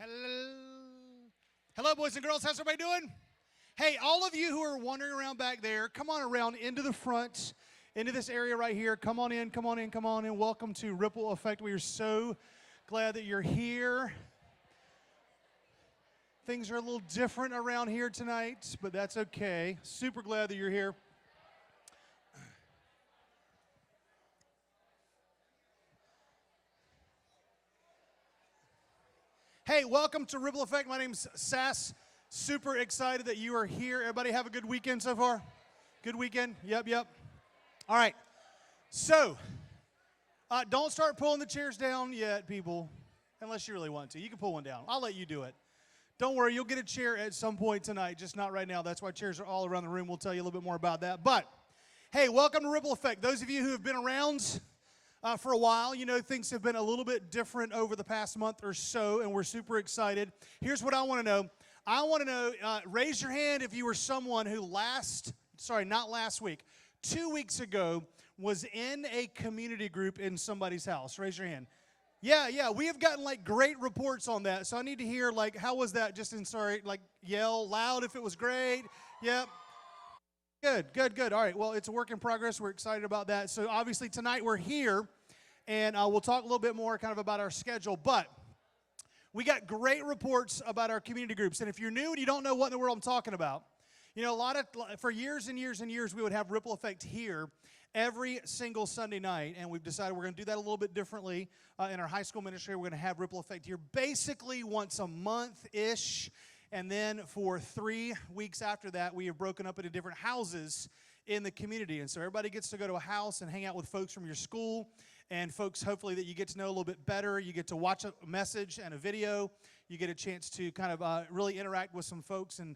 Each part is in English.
Hello. Hello, boys and girls. How's everybody doing? Hey, all of you who are wandering around back there, come on around into the front, into this area right here. Come on in, come on in, come on in. Welcome to Ripple Effect. We are so glad that you're here. Things are a little different around here tonight, but that's okay. Super glad that you're here. Hey, welcome to Ripple Effect. My name's Sass. Super excited that you are here. Everybody have a good weekend so far? Good weekend? Yep. All right. So, don't start pulling the chairs down yet, people, unless you really want to. You can pull one down. I'll let you do it. Don't worry, you'll get a chair at some point tonight, just not right now. That's why chairs are all around the room. We'll tell you a little bit more about that. But, hey, welcome to Ripple Effect. Those of you who have been around for a while, you know things have been a little bit different over the past month or so, and we're super excited. Here's what I want to know. I want to know, raise your hand if you were someone who not last week, 2 weeks ago was in a community group in somebody's house. Raise your hand. Yeah, we have gotten like great reports on that, so I need to hear like, how was that? Yell loud if it was great. Yep. Good. All right, well, it's a work in progress. We're excited about that. So obviously tonight we're here, and we'll talk a little bit more kind of about our schedule, but we got great reports about our community groups. And if you're new and you don't know what in the world I'm talking about, you know, for years and years and years, we would have Ripple Effect here every single Sunday night, and we've decided we're going to do that a little bit differently in our high school ministry. We're going to have Ripple Effect here basically once a month-ish, and then for 3 weeks after that, we have broken up into different houses in the community. And so everybody gets to go to a house and hang out with folks from your school, and folks hopefully that you get to know a little bit better. You get to watch a message and a video. You get a chance to kind of really interact with some folks and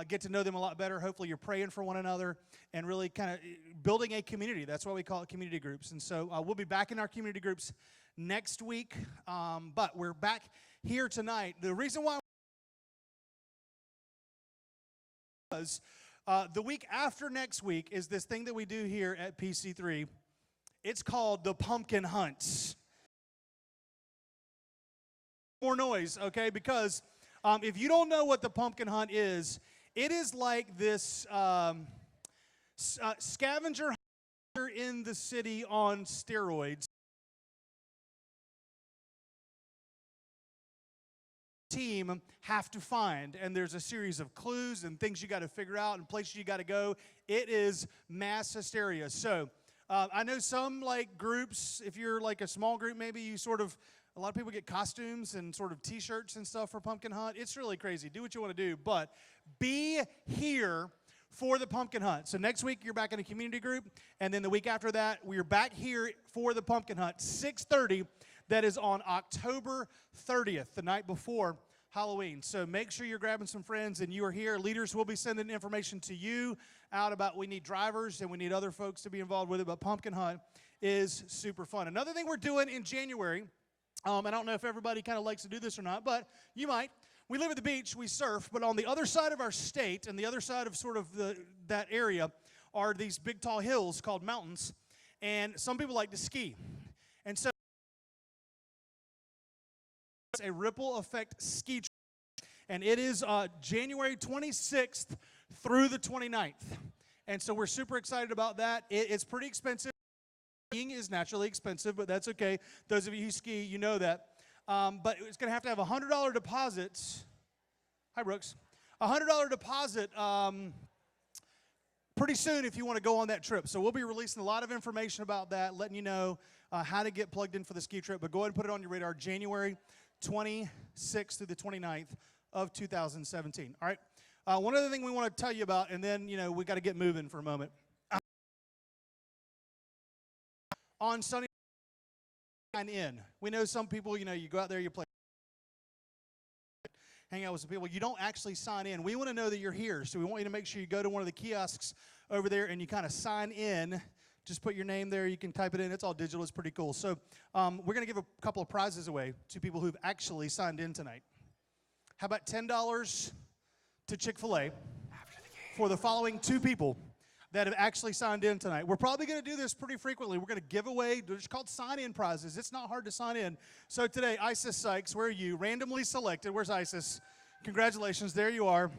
get to know them a lot better. Hopefully you're praying for one another and really kind of building a community. That's why we call it community groups. And so we'll be back in our community groups next week, but we're back here tonight. The reason why was the week after next week is this thing that we do here at PC3. It's called the Pumpkin Hunts. More noise, okay? Because if you don't know what the Pumpkin Hunt is, it is like this scavenger hunter in the city on steroids. Team have to find, and there's a series of clues and things you got to figure out and places you got to go. It is mass hysteria. So I know some like groups, if you're like a small group, maybe you a lot of people get costumes and sort of t-shirts and stuff for Pumpkin Hunt. It's really crazy. Do what you want to do, but be here for the Pumpkin Hunt. So next week you're back in a community group, and then the week after that we're back here for the Pumpkin Hunt, 6:30. That is on October 30th, the night before Halloween. So make sure you're grabbing some friends and you are here. Leaders will be sending information to you out about we need drivers and we need other folks to be involved with it, but Pumpkin Hunt is super fun. Another thing we're doing in January, I don't know if everybody kind of likes to do this or not, but you might. We live at the beach, we surf, but on the other side of our state and the other side of sort of that area are these big tall hills called mountains, and some people like to ski. And so it's a Ripple Effect ski trip, and it is January 26th through the 29th. And so we're super excited about that. It's pretty expensive. Skiing is naturally expensive, but that's okay. Those of you who ski, you know that. But it's going to have a $100 deposit. Hi, Brooks. $100 deposit pretty soon if you want to go on that trip. So we'll be releasing a lot of information about that, letting you know how to get plugged in for the ski trip. But go ahead and put it on your radar, January 26th through the 29th of 2017. All right. One other thing we want to tell you about, and then, we got to get moving for a moment. On Sunday, sign in. We know some people, you go out there, you play, hang out with some people. You don't actually sign in. We want to know that you're here, so we want you to make sure you go to one of the kiosks over there and you kind of sign in. Just put your name there. You can type it in. It's all digital. It's pretty cool. So we're going to give a couple of prizes away to people who've actually signed in tonight. How about $10 to Chick-fil-A for the following 2 people? that have actually signed in tonight. We're probably going to do this pretty frequently. We're going to give away, they're just called sign-in prizes. It's not hard to sign in. So today, Isis Sykes, where are you? Randomly selected. Where's Isis? Congratulations. There you are.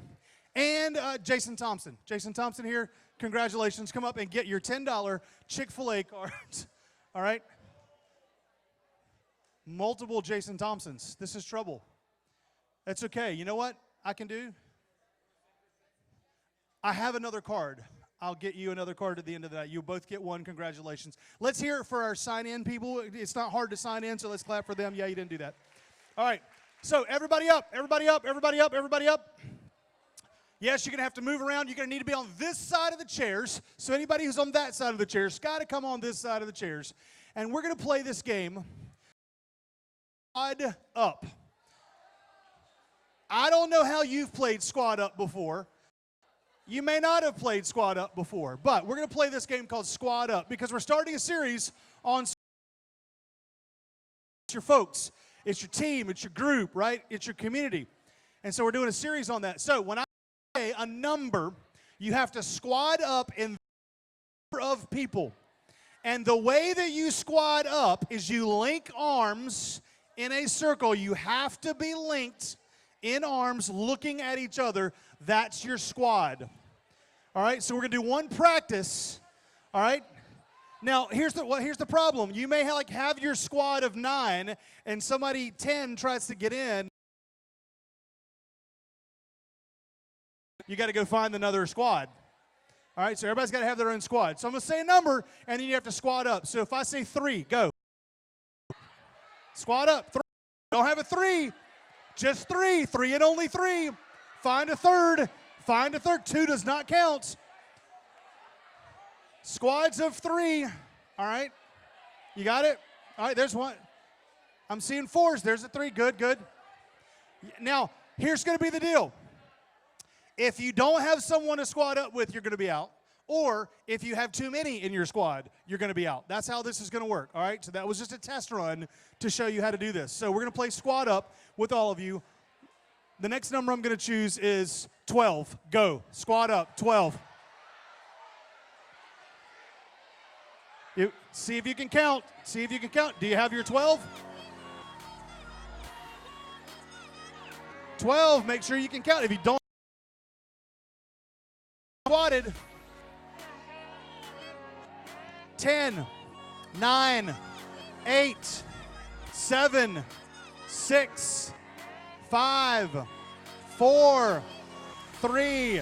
And Jason Thompson. Jason Thompson here. Congratulations. Come up and get your $10 Chick-fil-A cards. All right? Multiple Jason Thompsons. This is trouble. That's okay. You know what I can do? I have another card. I'll get you another card at the end of the night. You'll both get one. Congratulations. Let's hear it for our sign-in people. It's not hard to sign in, so let's clap for them. Yeah, you didn't do that. All right. So everybody up, everybody up, everybody up, everybody up. Yes, you're going to have to move around. You're going to need to be on this side of the chairs. So anybody who's on that side of the chairs, got to come on this side of the chairs. And we're going to play this game, Squad Up. I don't know how you've played Squad Up before. You may not have played Squad Up before, but we're going to play this game called Squad Up because we're starting a series on your folks. It's your team. It's your group, right? It's your community. And so we're doing a series on that. So when I say a number, you have to squad up in the number of people. And the way that you squad up is you link arms in a circle. You have to be linked in arms looking at each other. That's your squad. All right, so we're going to do one practice. All right? Now, here's the problem. You may have your squad of 9 and somebody 10 tries to get in. You got to go find another squad. All right, so everybody's got to have their own squad. So I'm going to say a number, and then you have to squad up. So if I say 3, go. Squad up. 3. Don't have a 3. Just 3. 3 and only 3. Find a third. Find a third. 2 does not count. Squads of 3. All right. You got it? All right, there's one. I'm seeing 4s. There's a 3. Good, good. Now, here's going to be the deal. If you don't have someone to squad up with, you're going to be out. Or if you have too many in your squad, you're going to be out. That's how this is going to work. All right? So that was just a test run to show you how to do this. So we're going to play squad up with all of you. The next number I'm going to choose is 12. Go. Squad up. 12. See if you can count. See if you can count. Do you have your 12? 12. Make sure you can count. If you don't, squatted. 10, 9, 8, 7, 6, 5, 4, 3,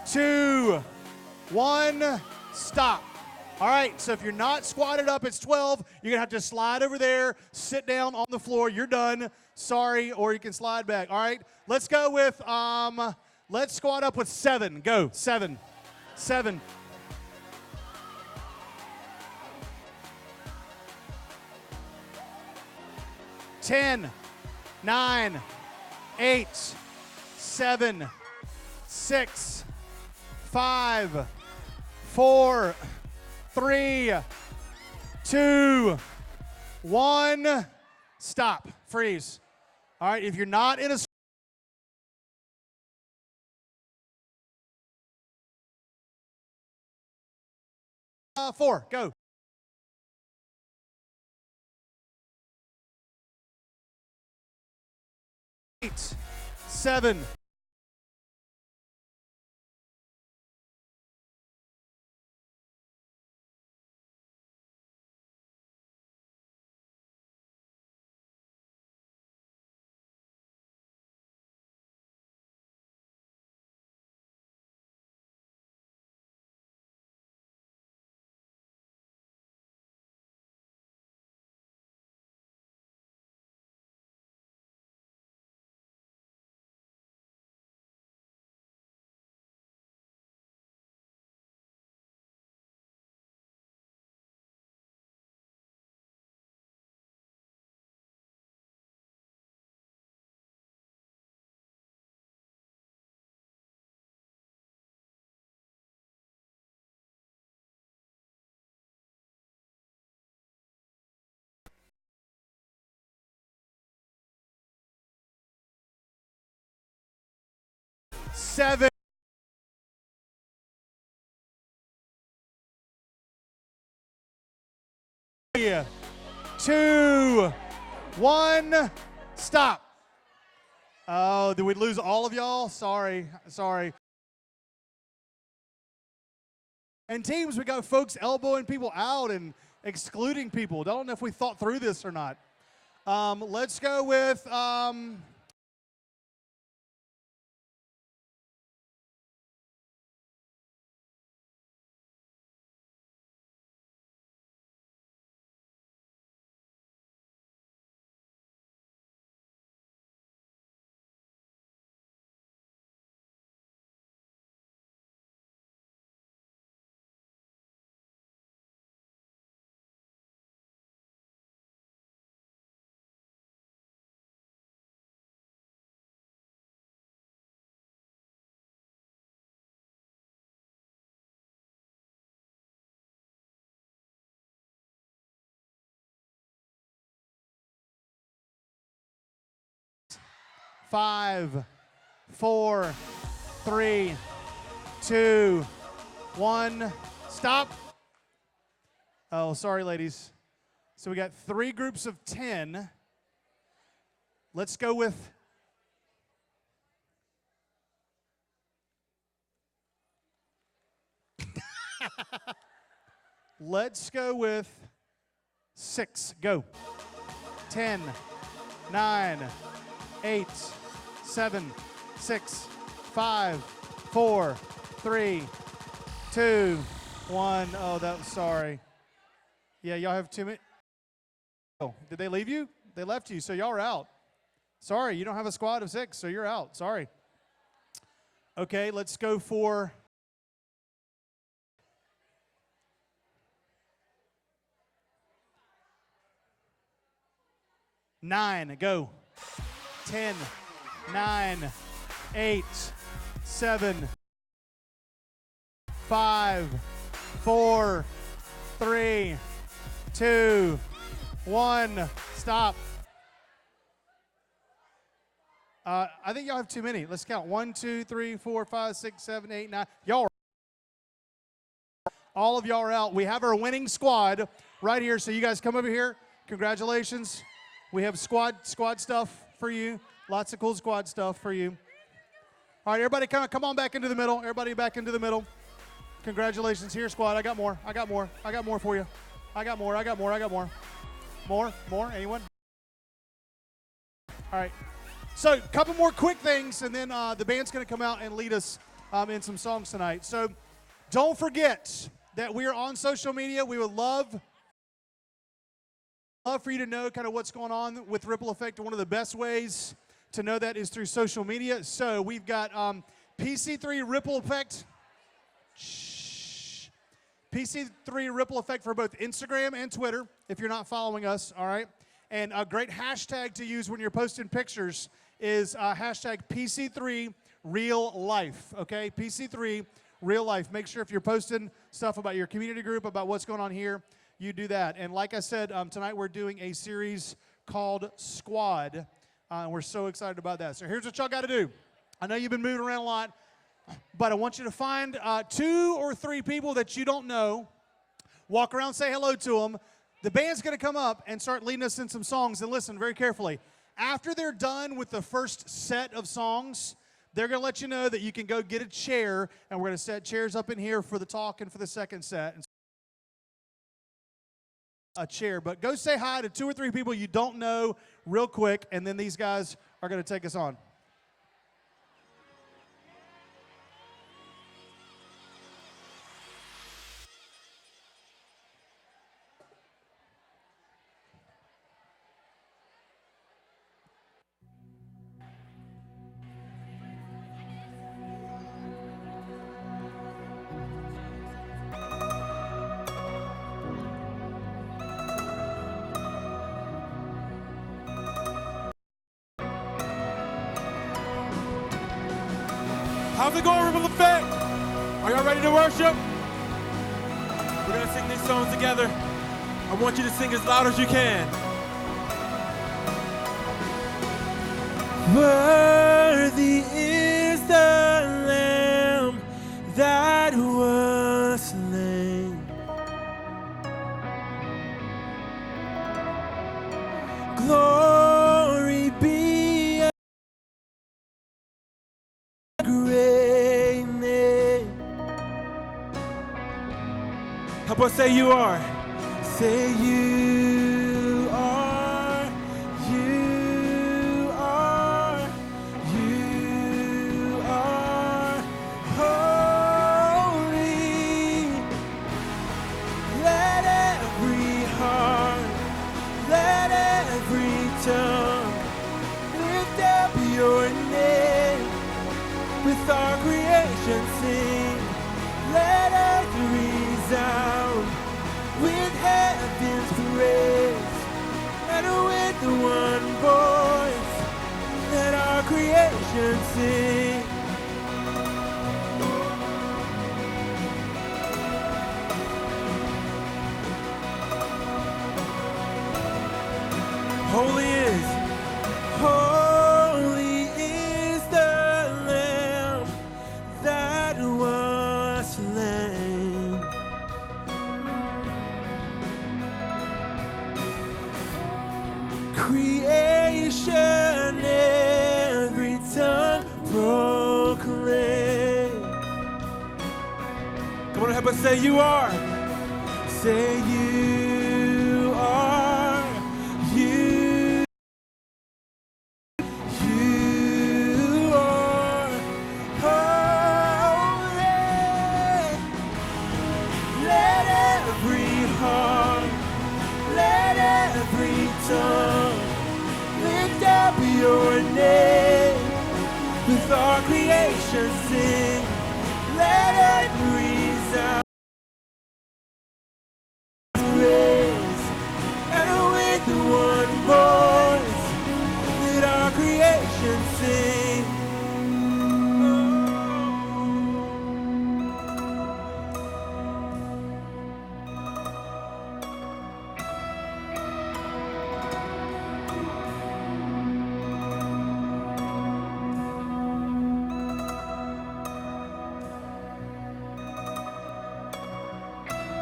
2, 1, stop. All right, so if you're not squatted up, it's 12. You're going to have to slide over there, sit down on the floor. You're done. Sorry, or you can slide back. All right, let's go with, let's squat up with 7. Go, 7. 7. 10, 9, 8, 7, 6, 5, 4, 3, 2, 1. Stop. Freeze. All right, if you're not in a 4, go. 8, 7, 7. 3, 2, 1, stop. Oh, did we lose all of y'all? Sorry. And teams, we got folks elbowing people out and excluding people. Don't know if we thought through this or not. Let's go with... Five, 4, 3, 2, 1, stop. Oh, sorry, ladies. So we got 3 groups of 10. Let's go with... Let's go with 6. Go. 10, 9, 8, 7, 6, 5, 4, 3, 2, 1. Oh, that was sorry. Yeah, y'all have 2 minutes. Oh, did they leave you? They left you, so y'all are out. Sorry, you don't have a squad of 6, so you're out. Sorry. Okay, let's go for... Nine, go. 10, 9, 8, 7, 5, 4, 3, 2, 1. Stop. I think y'all have too many. Let's count. 1, 2, 3, 4, 5, 6, 7, 8, 9. Y'all are, all of y'all are out. We have our winning squad right here. So you guys come over here. Congratulations. We have squad stuff for you. Lots of cool squad stuff for you. All right, everybody come on back into the middle. Everybody back into the middle. Congratulations. Here, squad. I got more for you. I got more. More? Anyone? All right. So a couple more quick things, and then the band's going to come out and lead us in some songs tonight. So don't forget that we are on social media. We would love for you to know kind of what's going on with Ripple Effect. One of the best ways to know that is through social media. So we've got PC3 Ripple Effect. PC3 Ripple Effect for both Instagram and Twitter, if you're not following us, all right? And a great hashtag to use when you're posting pictures is hashtag PC3 Real Life, okay? PC3 Real Life. Make sure if you're posting stuff about your community group, about what's going on here, you do that. And like I said, tonight we're doing a series called Squad. And we're so excited about that. So here's what y'all got to do. I know you've been moving around a lot, but I want you to find 2 or 3 people that you don't know. Walk around, say hello to them. The band's going to come up and start leading us in some songs. And listen very carefully. After they're done with the first set of songs, they're going to let you know that you can go get a chair, and we're going to set chairs up in here for the talk and for the second set. A chair, but go say hi to 2 or 3 people you don't know real quick, and then these guys are going to take us on. How's it going, Ripple Effect? Are y'all ready to worship? We're gonna sing these songs together. I want you to sing as loud as you can. Worthy is the Lamb that was slain. say you are. Say you are, you are, you are holy. Let every heart, let every tongue lift up your name. With our creation sing, let earth resound with heaven's praise, and with one voice, let our creation sing. Holy is the Lamb that was slain. Creation, every tongue proclaim. Come on, help us say you are. Say you are. You are holy. Let every heart, let every tongue lift up your name. With our creation sing, let it resound. Praise, and with one voice, let our creation sing.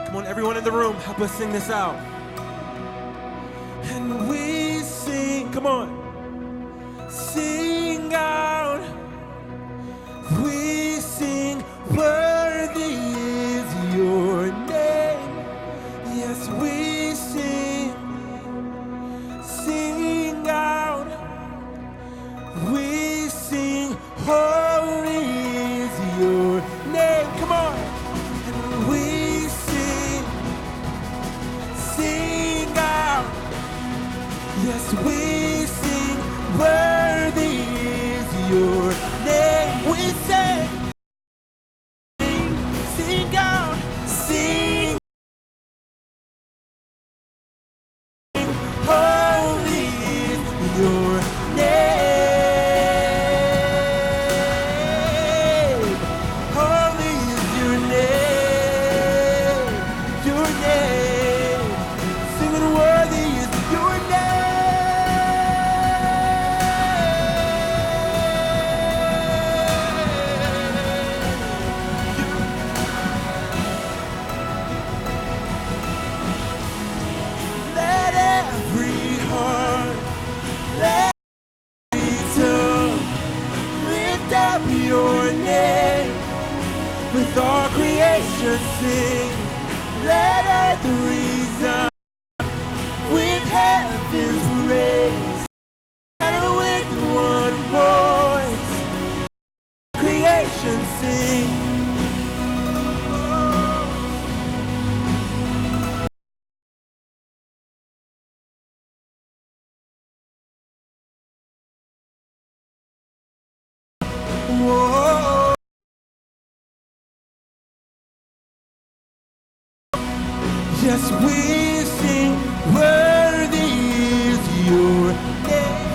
Come on, everyone in the room, help us sing this out. And we sing, come on, sing out. We sing, worthy is your name. Yes, we sing, sing out. We sing, holy is your name. Come on. And we sing, sing out. Yes, we sing, worthy is your name. We sing, sing out, sing, holy is your name. Holy is your name, your name. Singing worthy is your name. Let every heart, let every tongue lift up your name. With our creation sing, let earth resound with heaven's praise, and with one voice, creation sing. Whoa. Yes, we sing, worthy is your name.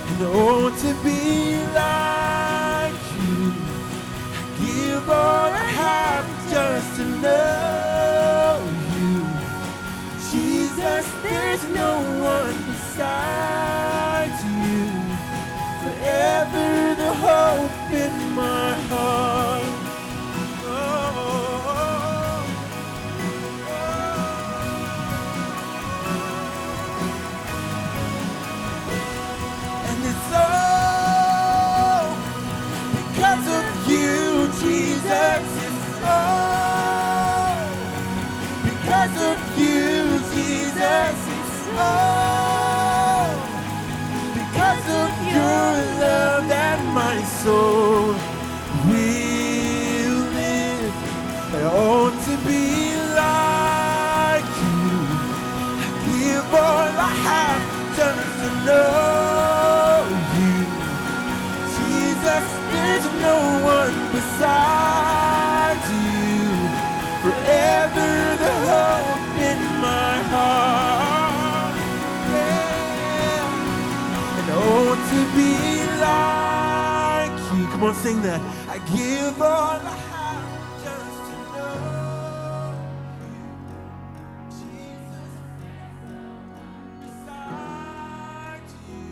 And oh, to be like you, I give all I have just to know you. Jesus, there's no one besides you. Forever the hope in my heart. And it's all because of you, Jesus. It's all because of you, Jesus. It's all because of your love that my soul will live. I ought to be like you. I give all I have just to know you. Jesus, there's no one besides you. Forever the hope in my heart. Yeah. And oh, to be like you. Come on, sing that. I give all I have just to know you. Jesus, beside you.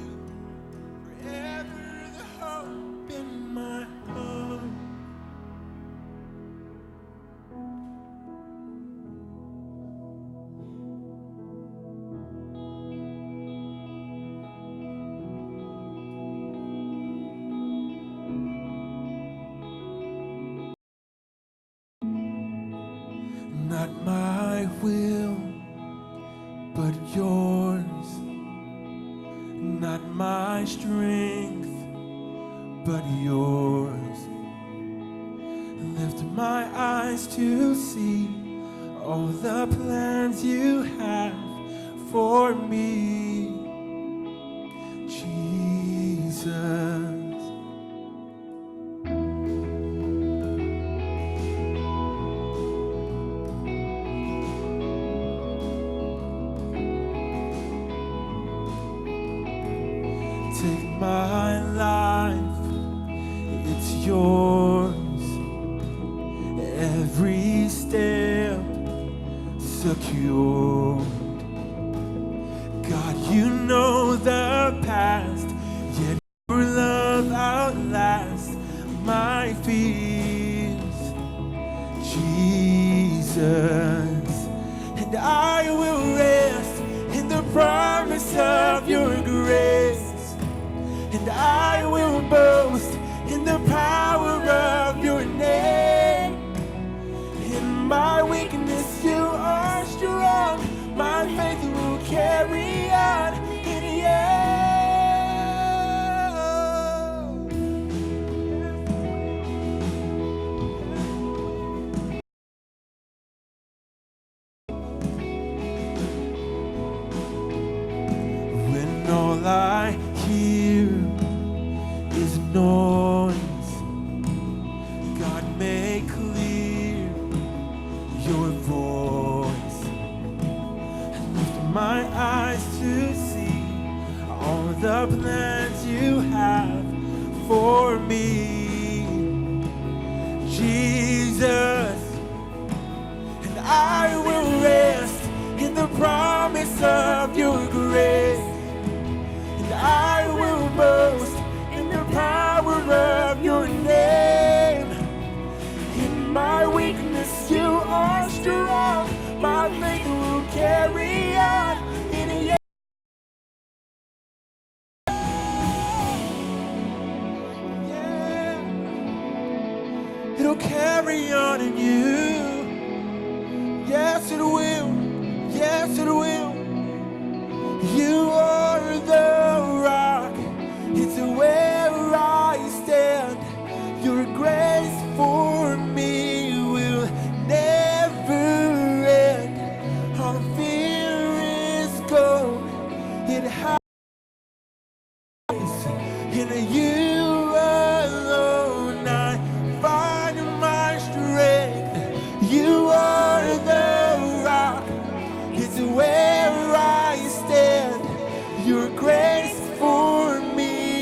Forever the hope in my heart. Not my will, but yours. Not my strength, but yours. Lift my eyes to see all the plans you have for me, Jesus. Take my life, it's yours. Every step secured. God, you know the past, yet your love outlasts my fears, Jesus. And I will rest in the promise of your grace. And I will boast in the power of your name. In my weakness you are strong. My faith will carry on in you. When all I hear is noise, God, make clear your voice. Lift my eyes to see all the plans you have for me, Jesus. And I will rest in the promise of your grace. And I will boast in the power of your name. In my weakness you are strong. My faith will carry on in you. Yeah. It'll carry on in you. Yes, it will. Yes, it will. You are the rock. It's where I stand. Your grace for me will never end. All fear is gone. It hides in you alone. I find my strength. You are the rock. It's where I stand. Your grace for me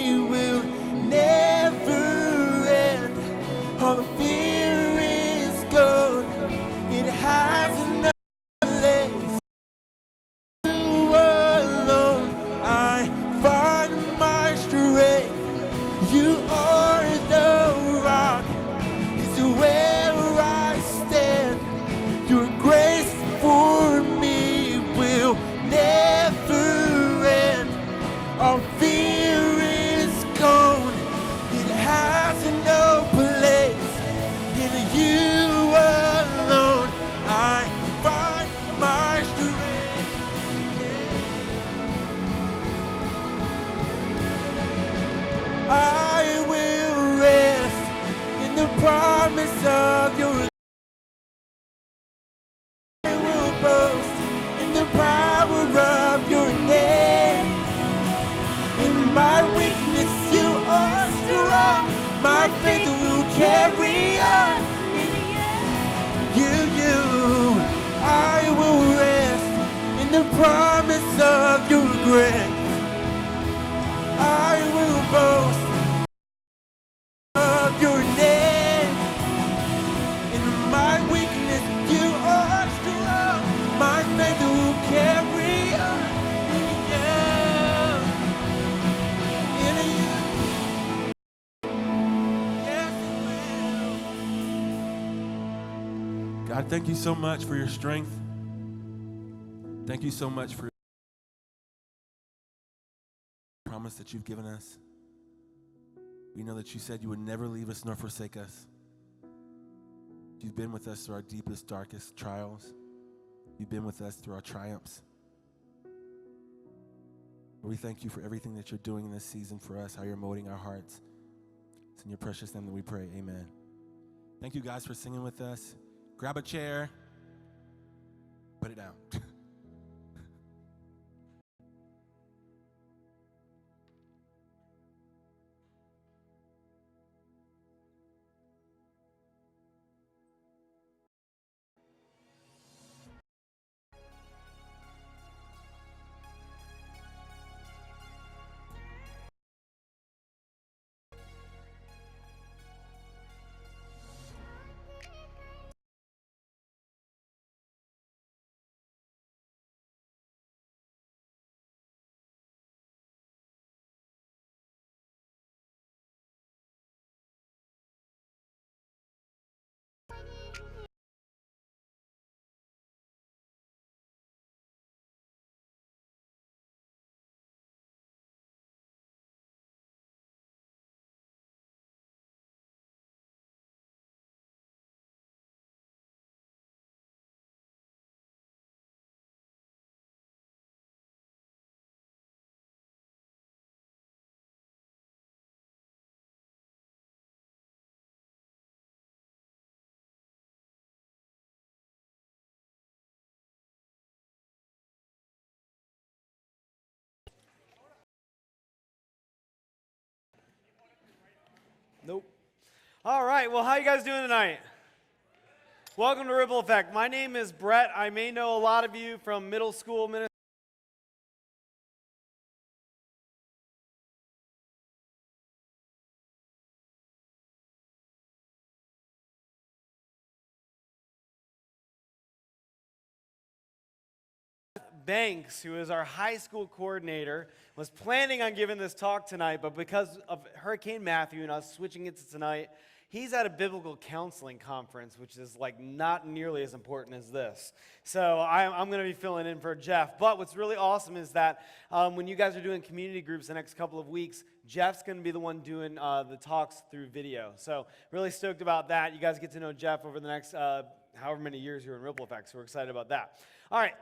You are the rock, is where I stand. Your grace for me will never end. All fear is gone, it has no place. In you alone, I find my strength. I will rest in the promise of your. I will boast in the power of your name. In my weakness, you are strong. My faith will carry on. I will rest in the promise of your grace. I will boast of your name. In my weakness, you are strong. My faith will carry on. In you. Yes, it will. God, thank you so much for your strength. Thank you so much for the promise that you've given us. We know that you said you would never leave us nor forsake us. You've been with us through our deepest, darkest trials. You've been with us through our triumphs. Lord, we thank you for everything that you're doing in this season for us, how you're molding our hearts. It's in your precious name that we pray, amen. Thank you guys for singing with us. Grab a chair, put it down. Nope. All right, well, how you guys doing tonight? Welcome to Ripple Effect. My name is Brett. I may know a lot of you from middle school ministry. Banks, who is our high school coordinator, was planning on giving this talk tonight, but because of Hurricane Matthew and us switching it to tonight, he's at a biblical counseling conference, which is like not nearly as important as this. So I'm going to be filling in for Jeff. But what's really awesome is that when you guys are doing community groups the next couple of weeks, Jeff's going to be the one doing the talks through video. So really stoked about that. You guys get to know Jeff over the next however many years you're in Ripple Effect, so we're excited about that. All right.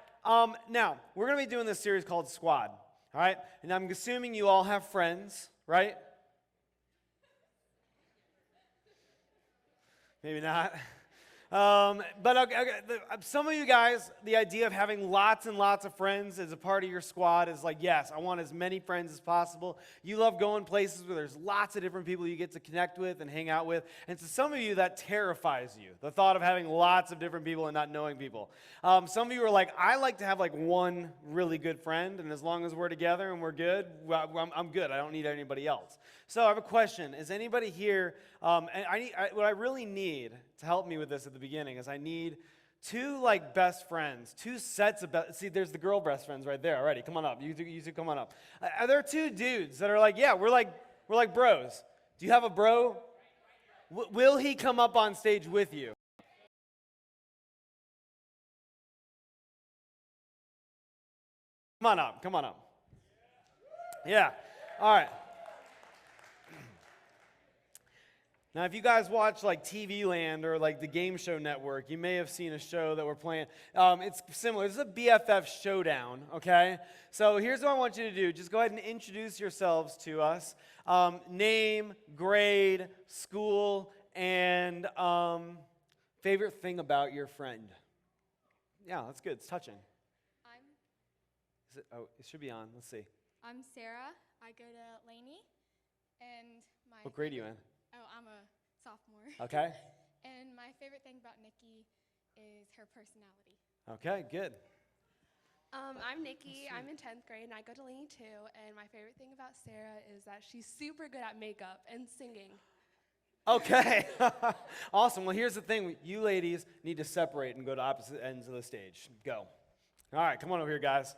Now, we're going to be doing this series called Squad, all right? And I'm assuming you all have friends, right? Maybe not. But okay, some of you guys, the idea of having lots and lots of friends as a part of your squad is like, yes, I want as many friends as possible. You love going places where there's lots of different people you get to connect with and hang out with. And to some of you, that terrifies you, the thought of having lots of different people and not knowing people. Some of you are like, I like to have like one really good friend, and as long as we're together and we're good, I'm good. I don't need anybody else. So I have a question. Is anybody here, and what I really need to help me with this at the beginning is I need two like best friends, two sets of see, there's the girl best friends right there already. Come on up. You two come on up. Are there two dudes that are like, yeah, we're like bros. Do you have a bro? Will he come up on stage with you? Come on up. Come on up. Yeah. All right. Now, if you guys watch like TV Land or like the Game Show Network, you may have seen a show that we're playing. It's similar. This is a BFF showdown, okay? So here's what I want you to do. Just go ahead and introduce yourselves to us. Name, grade, school, and favorite thing about your friend. Yeah, that's good. It's touching. It should be on. Let's see. I'm Sarah. I go to Laney, and my. What grade are you in? Oh, I'm a sophomore. Okay. And my favorite thing about Nikki is her personality. Okay, good. I'm Nikki. I'm in 10th grade, and I go to Laney too. And my favorite thing about Sarah is that she's super good at makeup and singing. Okay. Awesome. Well, here's the thing. You ladies need to separate and go to opposite ends of the stage. Go. All right, come on over here, guys.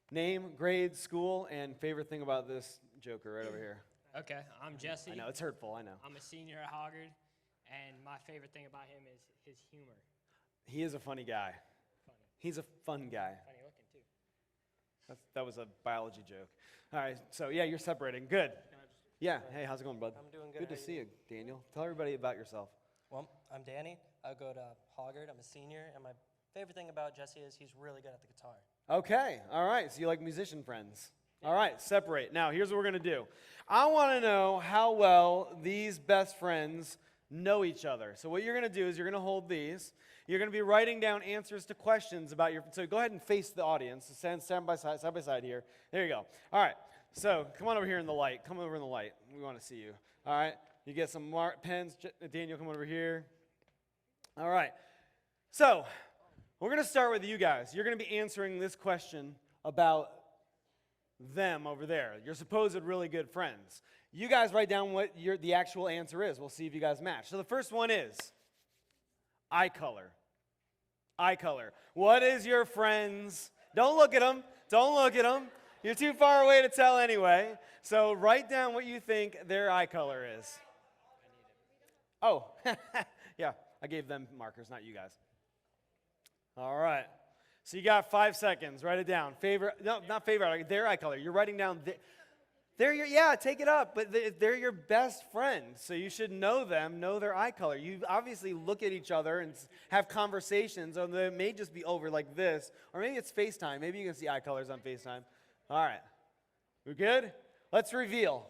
Name, grade, school, and favorite thing about this joker right over here. Okay, I'm Jesse. I know, it's hurtful, I know. I'm a senior at Hoggard, and my favorite thing about him is his humor. He is a funny guy. Funny. He's a fun guy. Funny looking, too. That was a biology joke. All right, so yeah, you're separating. Good. Yeah, hey, how's it going, bud? I'm doing good. Good to see you, Daniel. Tell everybody about yourself. Well, I'm Danny. I go to Hoggard. I'm a senior, and my favorite thing about Jesse is he's really good at the guitar. Okay, all right, so you like musician friends. All right, separate. Now, here's what we're going to do. I want to know how well these best friends know each other. So what you're going to do is you're going to hold these. You're going to be writing down answers to questions about your, so go ahead and face the audience. Stand side by side here. There you go. All right, so come on over here in the light. Come over in the light. We want to see you. All right, you get some pens. Daniel, come over here. All right, so we're going to start with you guys. You're going to be answering this question about them over there, your supposed really good friends. You guys write down what the actual answer is. We'll see if you guys match. So the first one is eye color. Eye color. What is your friend's? Don't look at them. Don't look at them. You're too far away to tell anyway. So write down what you think their eye color is. Oh, yeah, I gave them markers, not you guys. All right. So you got 5 seconds. Write it down. Favorite, no, not favorite, their eye color. You're writing down, take it up, but they're your best friend, so you should know them, know their eye color. You obviously look at each other and have conversations, or they may just be over like this, or maybe it's FaceTime. Maybe you can see eye colors on FaceTime. All right. We good? Let's reveal.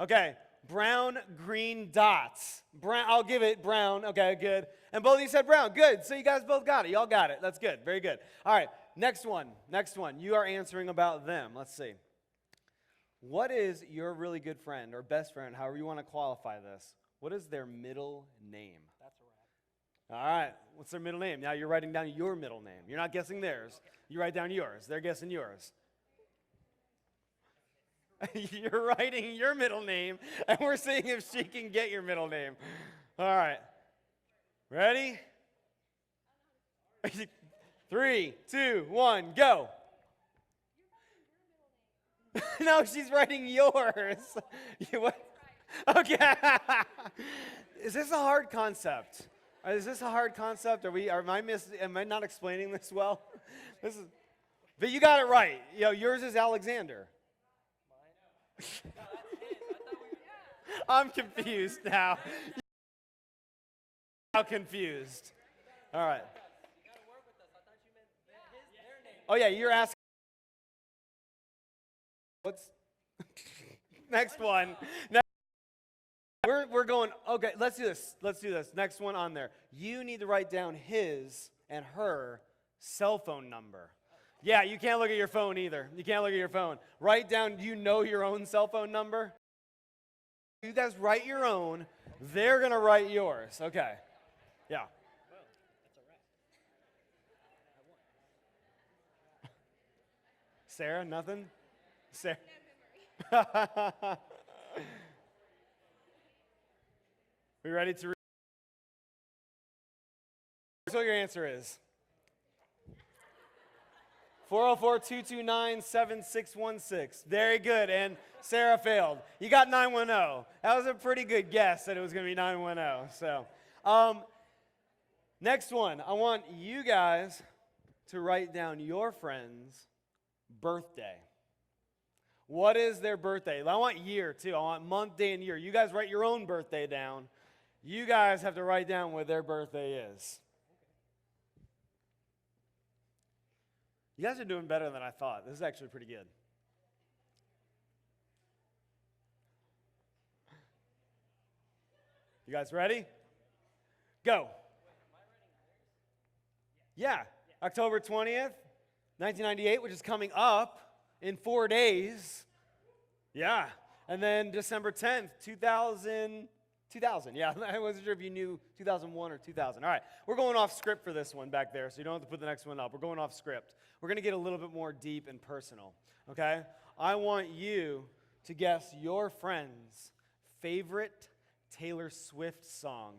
Okay. Brown, green dots. Brown, I'll give it brown. Okay, good. And both of you said brown. Good. So you guys both got it. Y'all got it. That's good. Very good. All right. Next one. Next one. You are answering about them. Let's see. What is your really good friend or best friend, however you want to qualify this? What is their middle name? That's a wrap. All right. What's their middle name? Now you're writing down your middle name. You're not guessing theirs. Okay. You write down yours. They're guessing yours. You're writing your middle name, and we're seeing if she can get your middle name. All right. Ready? 3, 2, 1, go. No, she's writing yours. Okay. Is this a hard concept? Is this a hard concept? Am I not explaining this well? But you got it right. Yours is Alexander. I'm confused now. I'm confused. All right. Oh yeah, you're asking. What's next one? We're going. Okay, let's do this. Let's do this. Next one on there. You need to write down his and her cell phone number. Yeah, you can't look at your phone either. You can't look at your phone. Write down, do you know your own cell phone number? You guys write your own. They're going to write yours. Okay. Yeah. Sarah, nothing? Sarah. We ready to read? Here's what your answer is. 404-229-7616. Very good. And Sarah failed. You got 910. That was a pretty good guess that it was going to be 910. So, next one. I want you guys to write down your friend's birthday. What is their birthday? I want year, too. I want month, day, and year. You guys write your own birthday down. You guys have to write down what their birthday is. You guys are doing better than I thought. This is actually pretty good. You guys ready? Go. Yeah, October 20th, 1998, which is coming up in 4 days. Yeah. And then December 10th, 2000. Yeah, I wasn't sure if you knew 2001 or 2000. All right, we're going off script for this one back there, so you don't have to put the next one up. We're going off script. We're going to get a little bit more deep and personal, okay? I want you to guess your friend's favorite Taylor Swift song.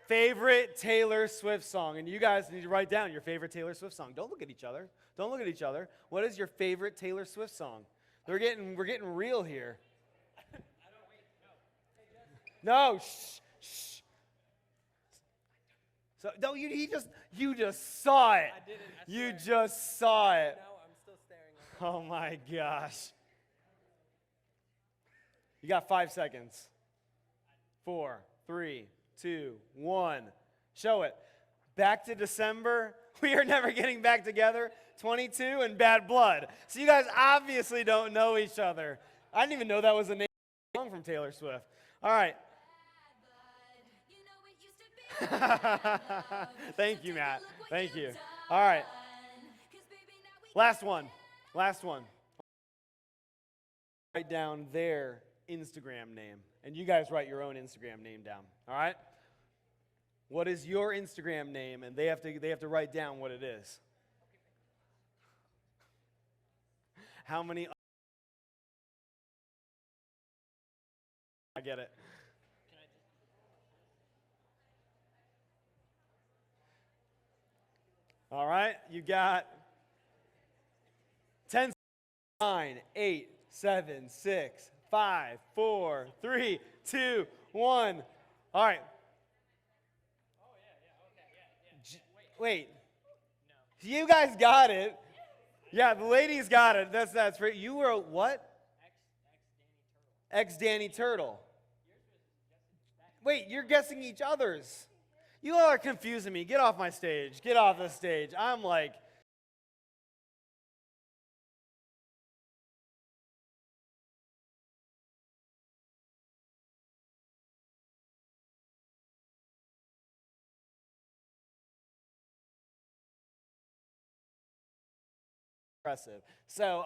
Favorite Taylor Swift song. And you guys need to write down your favorite Taylor Swift song. Don't look at each other. Don't look at each other. What is your favorite Taylor Swift song? We're getting real here. No, shh. So no, you just saw it. I didn't. I You swear. just saw it. No, I'm still staring at it. Oh my gosh. You got 5 seconds. 4, 3, 2, 1. Show it. Back to December. We are never getting back together. 22 and Bad Blood. So you guys obviously don't know each other. I didn't even know that was a name of a song from Taylor Swift. All right. Thank you, Matt. Thank you. All right. Last one. Write down their Instagram name. And you guys write your own Instagram name down. All right? What is your Instagram name? And they have to write down what it is. How many? I get it. All right, you got 10, 9, 8, 7, 6, 5, 4, 3, 2, 1. All right. Wait. You guys got it. Yeah, the ladies got it. That's right. You were what? Ex Danny Turtle. Wait, you're guessing each other's. You all are confusing me. Get off my stage. Get off the stage. I'm like, impressive. So,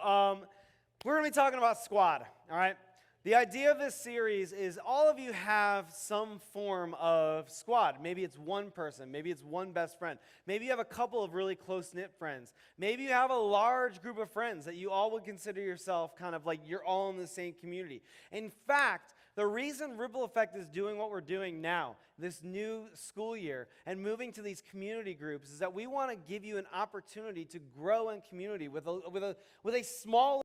we're going to be talking about squad, all right? The idea of this series is all of you have some form of squad. Maybe it's one person. Maybe it's one best friend. Maybe you have a couple of really close-knit friends. Maybe you have a large group of friends that you all would consider yourself kind of like you're all in the same community. In fact, the reason Ripple Effect is doing what we're doing now, this new school year, and moving to these community groups is that we want to give you an opportunity to grow in community with a small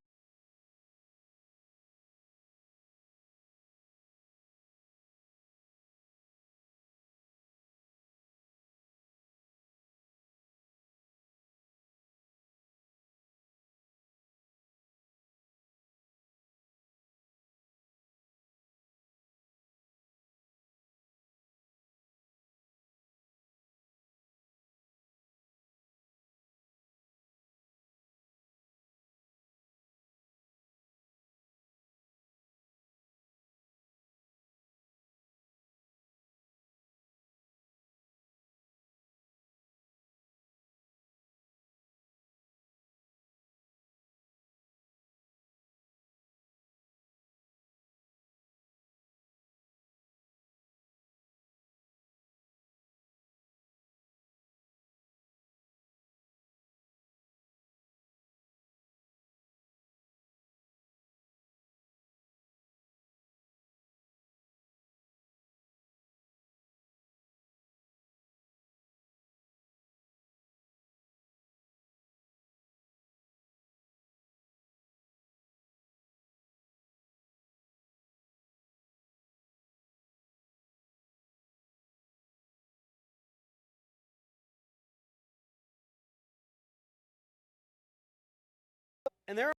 And there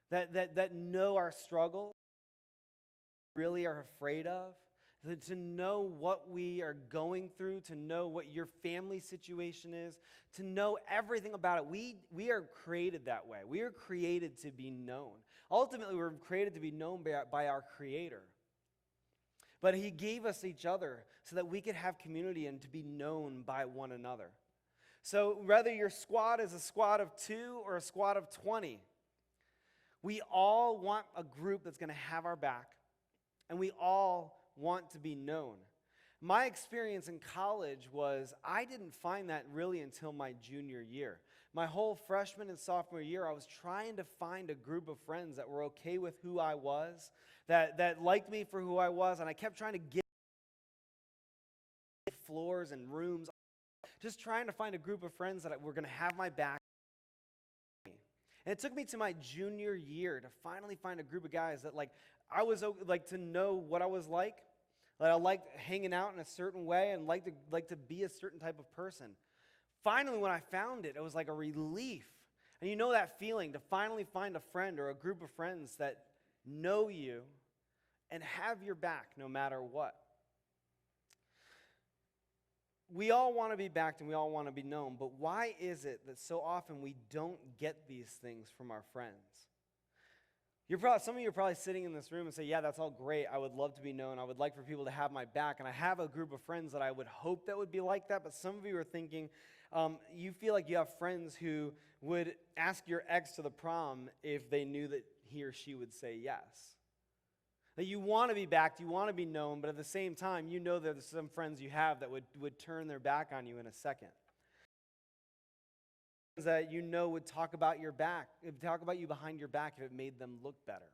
that know our struggle, really are afraid of, to know what we are going through, to know what your family situation is, to know everything about it. We are created that way. We are created to be known. Ultimately, we're created to be known by our Creator. But He gave us each other so that we could have community and to be known by one another. So whether your squad is a squad of 2 or a squad of 20, we all want a group that's going to have our back, and we all want to be known. My experience in college was I didn't find that really until my junior year. My whole freshman and sophomore year, I was trying to find a group of friends that were okay with who I was, that liked me for who I was, and I kept trying to get floors and rooms, just trying to find a group of friends that were going to have my back. And it took me to my junior year to finally find a group of guys that I was to know what I was like, that I liked hanging out in a certain way and like to be a certain type of person. Finally, when I found it, it was like a relief. And you know that feeling to finally find a friend or a group of friends that know you and have your back no matter what. We all want to be backed and we all want to be known, but why is it that so often we don't get these things from our friends? Some of you are probably sitting in this room and say, yeah, that's all great. I would love to be known. I would like for people to have my back. And I have a group of friends that I would hope that would be like that. But some of you are thinking, you feel like you have friends who would ask your ex to the prom if they knew that he or she would say yes. That you want to be backed, you want to be known, but at the same time, you know there's some friends you have that would turn their back on you in a second. That you know would talk about you behind your back if it made them look better.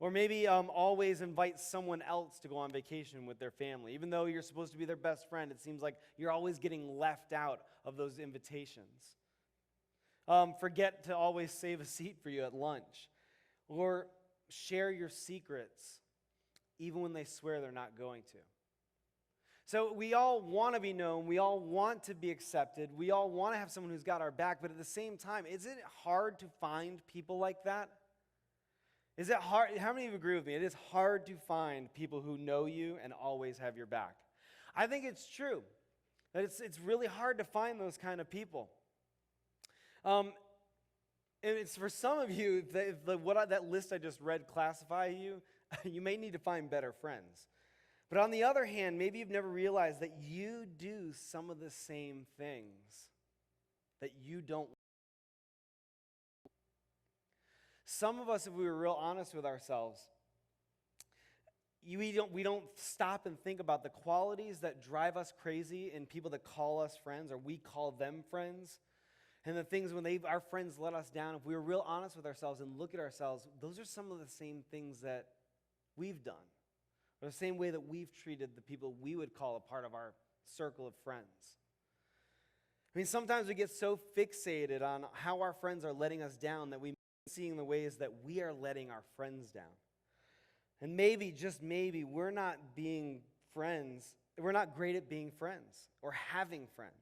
Or maybe always invite someone else to go on vacation with their family. Even though you're supposed to be their best friend, it seems like you're always getting left out of those invitations. Forget to always save a seat for you at lunch. Or share your secrets even when they swear they're not going to. So we all want to be known. We all want to be accepted. We all want to have someone who's got our back. But at the same time, isn't it hard to find people like that? Is it hard? How many of you agree with me? It is hard to find people who know you and always have your back. I think it's true that it's really hard to find those kind of people. And it's for some of you, if that list I just read classify you, you may need to find better friends. But on the other hand, maybe you've never realized that you do some of the same things that you don't. Some of us, if we were real honest with ourselves, we don't stop and think about the qualities that drive us crazy in people that call us friends or we call them friends. And the things when our friends let us down, if we were real honest with ourselves and look at ourselves, those are some of the same things that we've done. Or the same way that we've treated the people we would call a part of our circle of friends. I mean, sometimes we get so fixated on how our friends are letting us down that we miss seeing the ways that we are letting our friends down. And maybe, just maybe, we're not being friends. We're not great at being friends or having friends.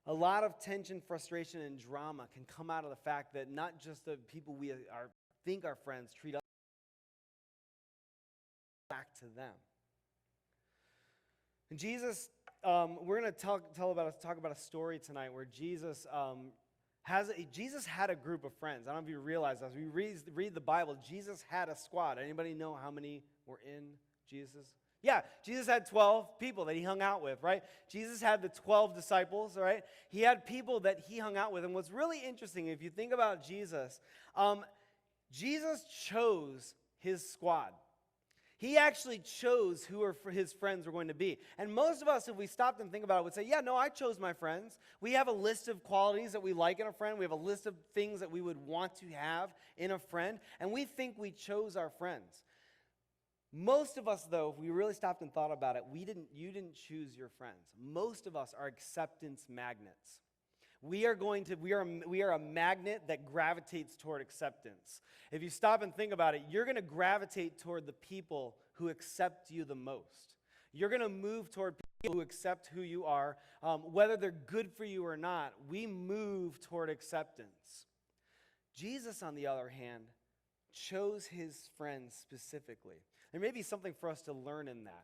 A lot of tension, frustration, and drama can come out of the fact that not just the people we think are friends treat us back to them. And Jesus, we're going to talk about a story tonight where Jesus had a group of friends. I don't know if you realize, as we read the Bible, Jesus had a squad. Anybody know how many were in Jesus? Yeah, Jesus had 12 people that he hung out with, right? Jesus had the 12 disciples, right? He had people that he hung out with. And what's really interesting, if you think about Jesus, Jesus chose his squad. He actually chose who his friends were going to be. And most of us, if we stopped and think about it, would say, yeah, no, I chose my friends. We have a list of qualities that we like in a friend. We have a list of things that we would want to have in a friend. And we think we chose our friends. Most of us, though, if we really stopped and thought about it, you didn't choose your friends. Most of us are acceptance magnets. We are a magnet that gravitates toward acceptance. If you stop and think about it, you're going to gravitate toward the people who accept you the most. You're going to move toward people who accept who you are, whether they're good for you or not. We move toward acceptance. Jesus, on the other hand, chose his friends specifically. There may be something for us to learn in that.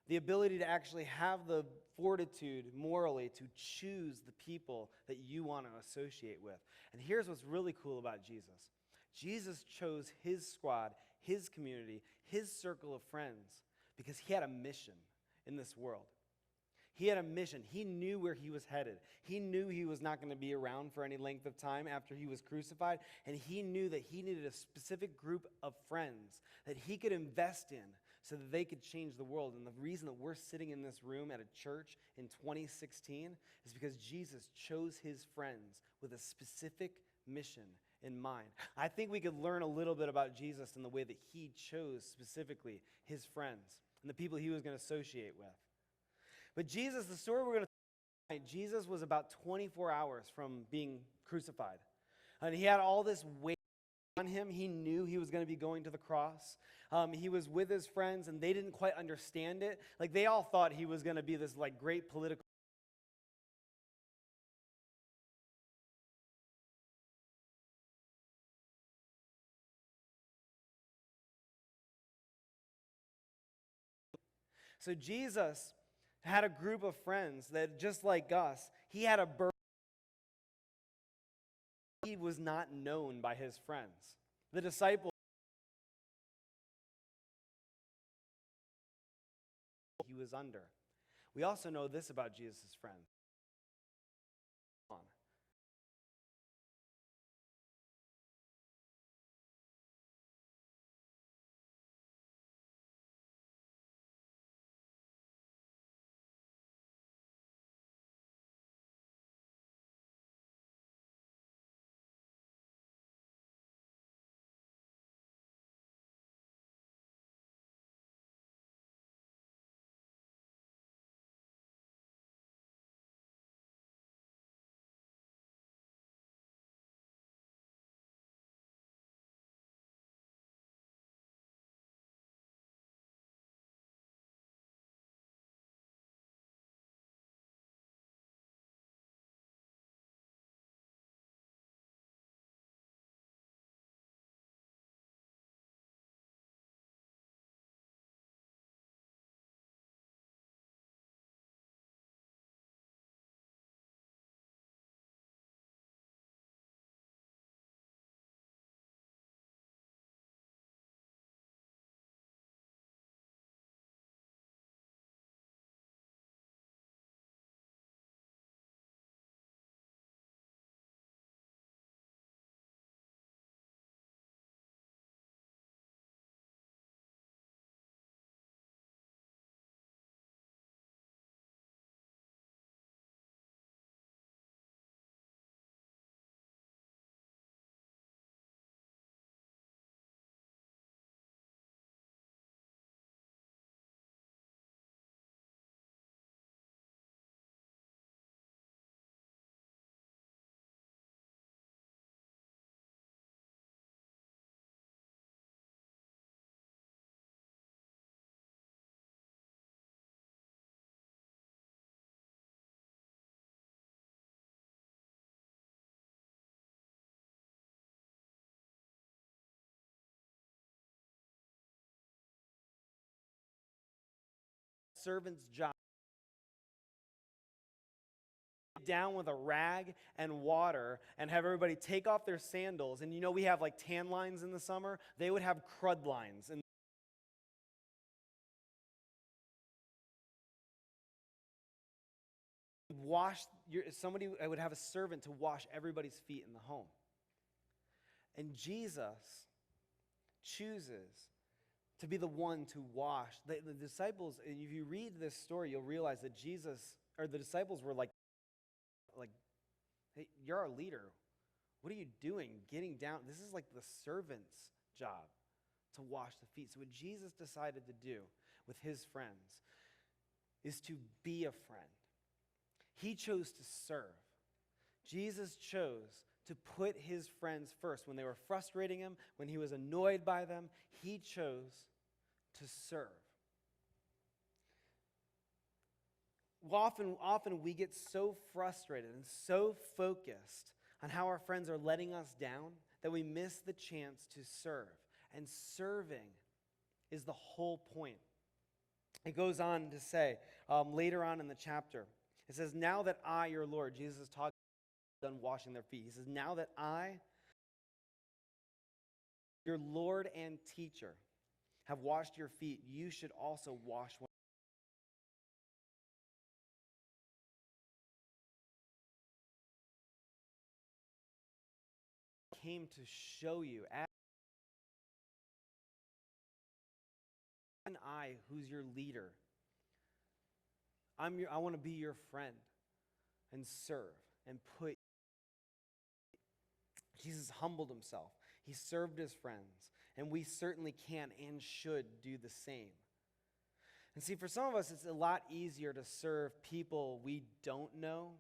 The ability to actually have the fortitude morally to choose the people that you want to associate with. And here's what's really cool about Jesus. Jesus chose his squad, his community, his circle of friends because he had a mission in this world. He had a mission. He knew where he was headed. He knew he was not going to be around for any length of time after he was crucified, and he knew that he needed a specific group of friends that he could invest in so that they could change the world. And the reason that we're sitting in this room at a church in 2016 is because Jesus chose his friends with a specific mission in mind. I think we could learn a little bit about Jesus in the way that he chose specifically his friends and the people he was going to associate with. But Jesus, the story we're going to tell tonight, Jesus was about 24 hours from being crucified. And he had all this weight on him. He knew he was going to be going to the cross. He was with his friends, and they didn't quite understand it. Like, they all thought he was going to be this, like, great political So Jesus had a group of friends that, just like us, he had a burden. He was not known by his friends. The disciples he was under. We also know this about Jesus' friends. servant's job. Down with a rag and water and have everybody take off their sandals. And we have like tan lines in the summer. They would have crud lines. And somebody would have a servant to wash everybody's feet in the home. And Jesus chooses to be the one to wash. The disciples, if you read this story, you'll realize that the disciples were like, hey, you're our leader. What are you doing? Getting down. This is like the servant's job to wash the feet. So what Jesus decided to do with his friends is to be a friend. He chose to serve. Jesus chose to put his friends first. When they were frustrating him, when he was annoyed by them, he chose to serve. Often we get so frustrated and so focused on how our friends are letting us down that we miss the chance to serve. And serving is the whole point. It goes on to say, later on in the chapter, it says, now that I, your Lord, Jesus is talking, done washing their feet. He says, now that I, your Lord and teacher, have washed your feet, you should also wash one. Came to show you, and I, who's your leader, I want to be your friend and serve and put. Jesus humbled himself. He served his friends, and we certainly can and should do the same. And see, for some of us, it's a lot easier to serve people we don't know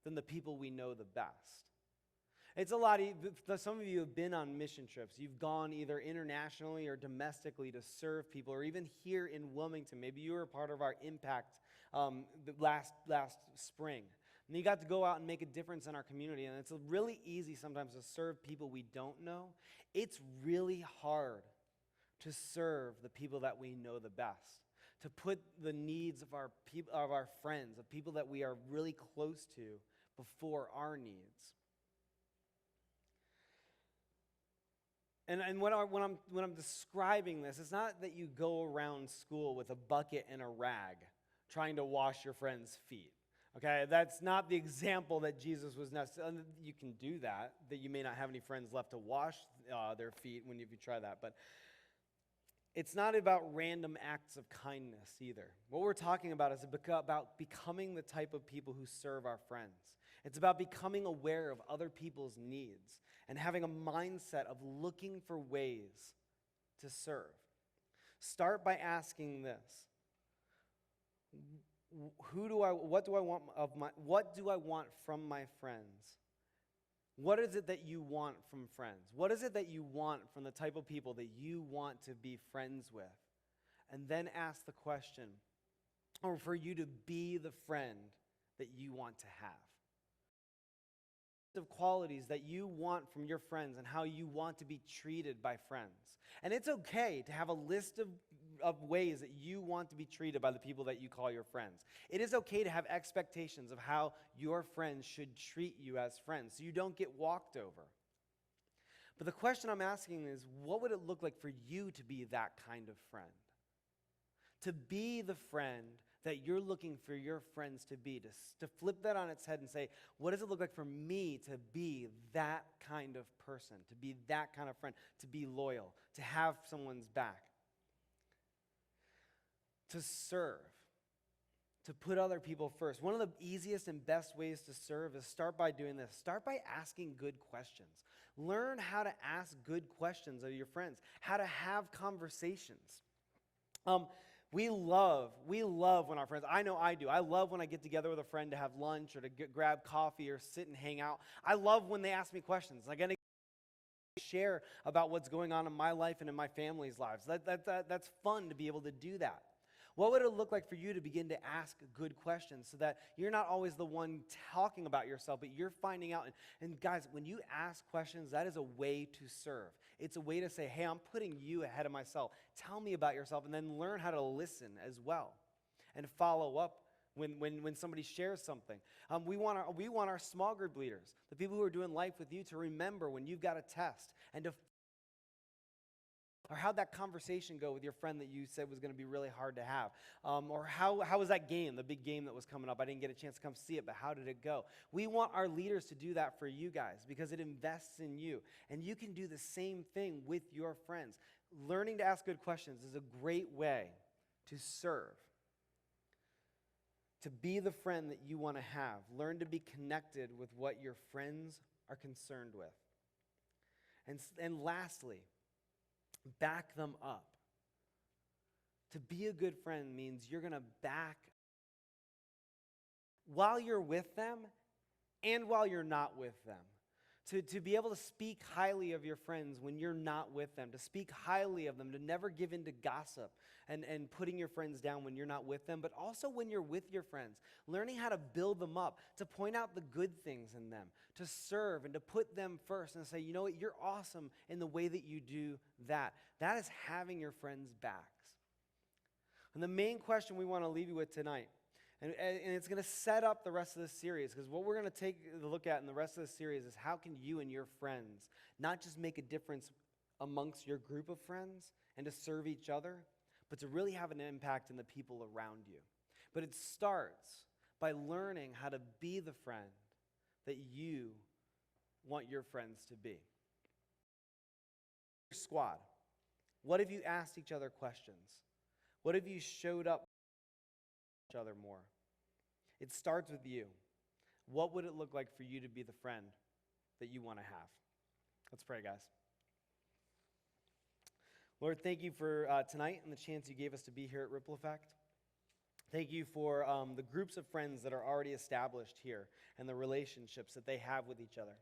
than the people we know the best. It's a lot. Some of you have been on mission trips. You've gone either internationally or domestically to serve people, or even here in Wilmington. Maybe you were a part of our Impact last spring. And you got to go out and make a difference in our community. And it's really easy sometimes to serve people we don't know. It's really hard to serve the people that we know the best. To put the needs of our friends, of people that we are really close to, before our needs. And when I'm describing this, it's not that you go around school with a bucket and a rag trying to wash your friend's feet. Okay, that's not the example that Jesus was necessarily. You can do that you may not have any friends left to wash their feet if you try that. But it's not about random acts of kindness either. What we're talking about is about becoming the type of people who serve our friends. It's about becoming aware of other people's needs and having a mindset of looking for ways to serve. Start by asking this. What do I want from my friends? What is it that you want from friends? What is it that you want from the type of people that you want to be friends with? And then ask the question, or for you to be the friend that you want to have. Of qualities that you want from your friends and how you want to be treated by friends. And it's okay to have a list of ways that you want to be treated by the people that you call your friends. It is okay to have expectations of how your friends should treat you as friends so you don't get walked over. But the question I'm asking is, what would it look like for you to be that kind of friend? To be the friend that you're looking for your friends to be, to flip that on its head and say, what does it look like for me to be that kind of person, to be that kind of friend, to be loyal, to have someone's back, to serve, to put other people first. One of the easiest and best ways to serve is start by doing this. Start by asking good questions. Learn how to ask good questions of your friends, how to have conversations. We love when our friends, I know I do. I love when I get together with a friend to have lunch or to grab coffee or sit and hang out. I love when they ask me questions. Like, I share about what's going on in my life and in my family's lives. That's fun to be able to do that. What would it look like for you to begin to ask good questions so that you're not always the one talking about yourself, but you're finding out. And guys, when you ask questions, that is a way to serve. It's a way to say, hey, I'm putting you ahead of myself. Tell me about yourself, and then learn how to listen as well. and follow up when somebody shares something. We want our small group leaders, the people who are doing life with you, to remember when you've got a test and to. Or how'd that conversation go with your friend that you said was going to be really hard to have? Or how was that game, the big game that was coming up? I didn't get a chance to come see it, but how did it go? We want our leaders to do that for you guys because it invests in you. And you can do the same thing with your friends. Learning to ask good questions is a great way to serve, to be the friend that you want to have. Learn to be connected with what your friends are concerned with. And lastly, back them up. To be a good friend means you're going to back while you're with them and while you're not with them. To be able to speak highly of your friends when you're not with them, to speak highly of them, to never give in to gossip and putting your friends down when you're not with them, but also when you're with your friends, learning how to build them up, to point out the good things in them, to serve and to put them first and say, you know what, you're awesome in the way that you do that. That is having your friends' backs. And the main question we want to leave you with tonight, and it's going to set up the rest of this series, because what we're going to take a look at in the rest of the series is how can you and your friends not just make a difference amongst your group of friends and to serve each other, but to really have an impact in the people around you. But it starts by learning how to be the friend that you want your friends to be. Your squad, what have you asked each other questions? What have you showed up each other more? It starts with you. What would it look like for you to be the friend that you want to have? Let's pray, guys. Lord, thank you for tonight and the chance you gave us to be here at Ripple Effect. Thank you for the groups of friends that are already established here and the relationships that they have with each other.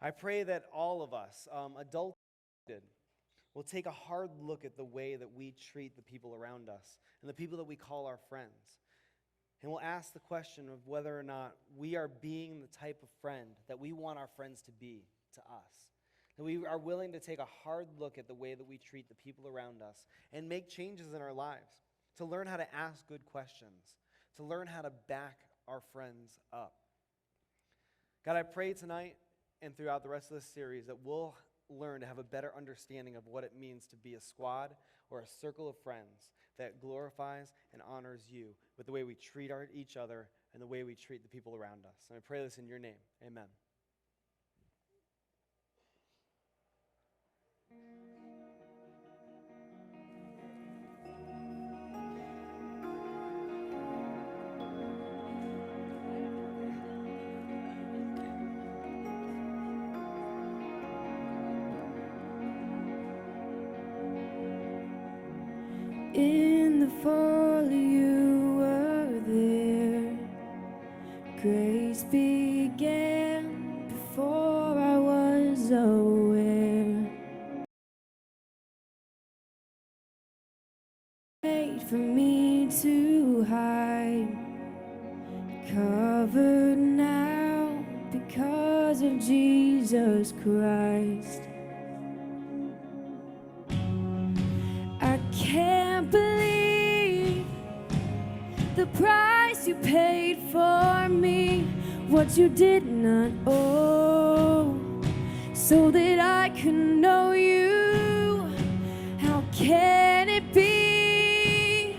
I pray that all of us, adults, will take a hard look at the way that we treat the people around us and the people that we call our friends. And we'll ask the question of whether or not we are being the type of friend that we want our friends to be to us. That we are willing to take a hard look at the way that we treat the people around us and make changes in our lives, to learn how to ask good questions, to learn how to back our friends up. God, I pray tonight and throughout the rest of this series that we'll learn to have a better understanding of what it means to be a squad or a circle of friends that glorifies and honors you with the way we treat each other and the way we treat the people around us. And I pray this in your name. Amen. In the fall you were there. Grace began before I was aware. Wait for me to hide, covered now because of Jesus Christ. I can't believe the price you paid for me, what you did not owe, so that I could know you. How can it be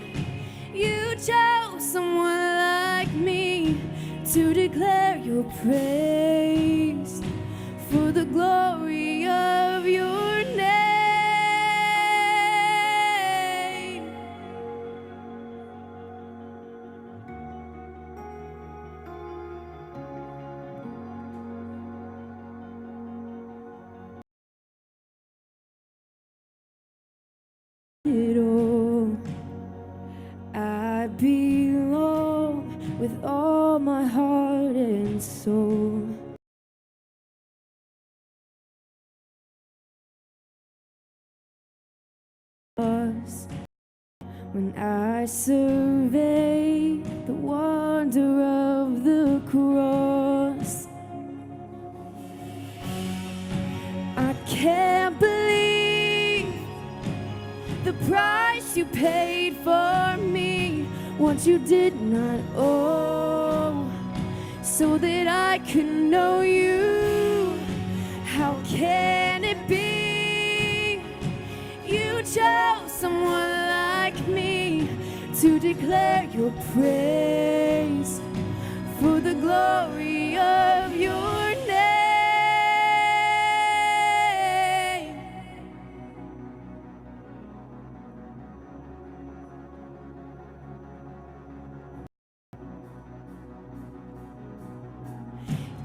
you chose someone like me to declare your praise for the glory of your name? It all, I belong with all my heart and soul. When I survey the wonder of the cross, I can't believe the price you paid for me, what you did not owe, so that I could know you. How can it be you chose someone like me to declare your praise for the glory of your name?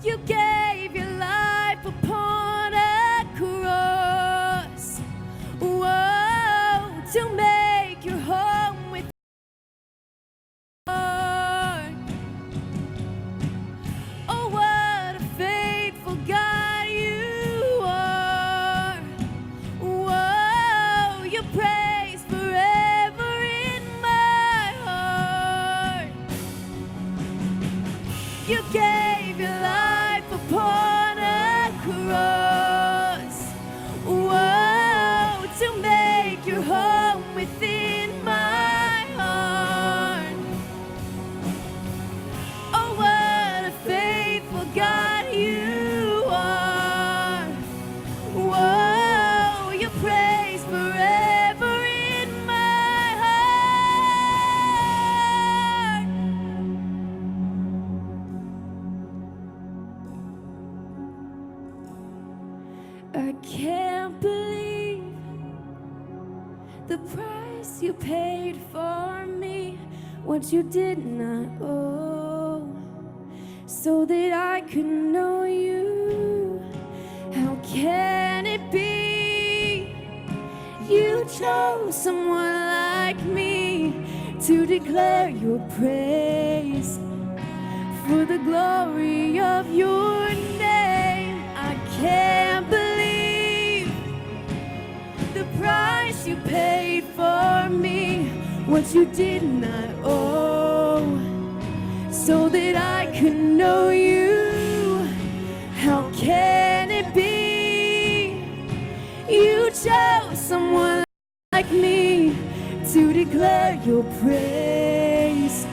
You gave your life upon a cross, whoa, to make your home with Lord. Oh, what a faithful God you are. Whoa, your praise forever in my heart. You gave your life upon a cross, whoa, to make your home within my heart. Oh, what a faithful God you are. Whoa, your praise forever in my heart. I can't believe the price you paid for me, what you did not owe, so that I could know you. How can it be you chose someone like me to declare your praise for the glory of your name? I can't believe the price you paid for me, what you did not owe, so that I could know you. How can it be you chose someone like me to declare your praise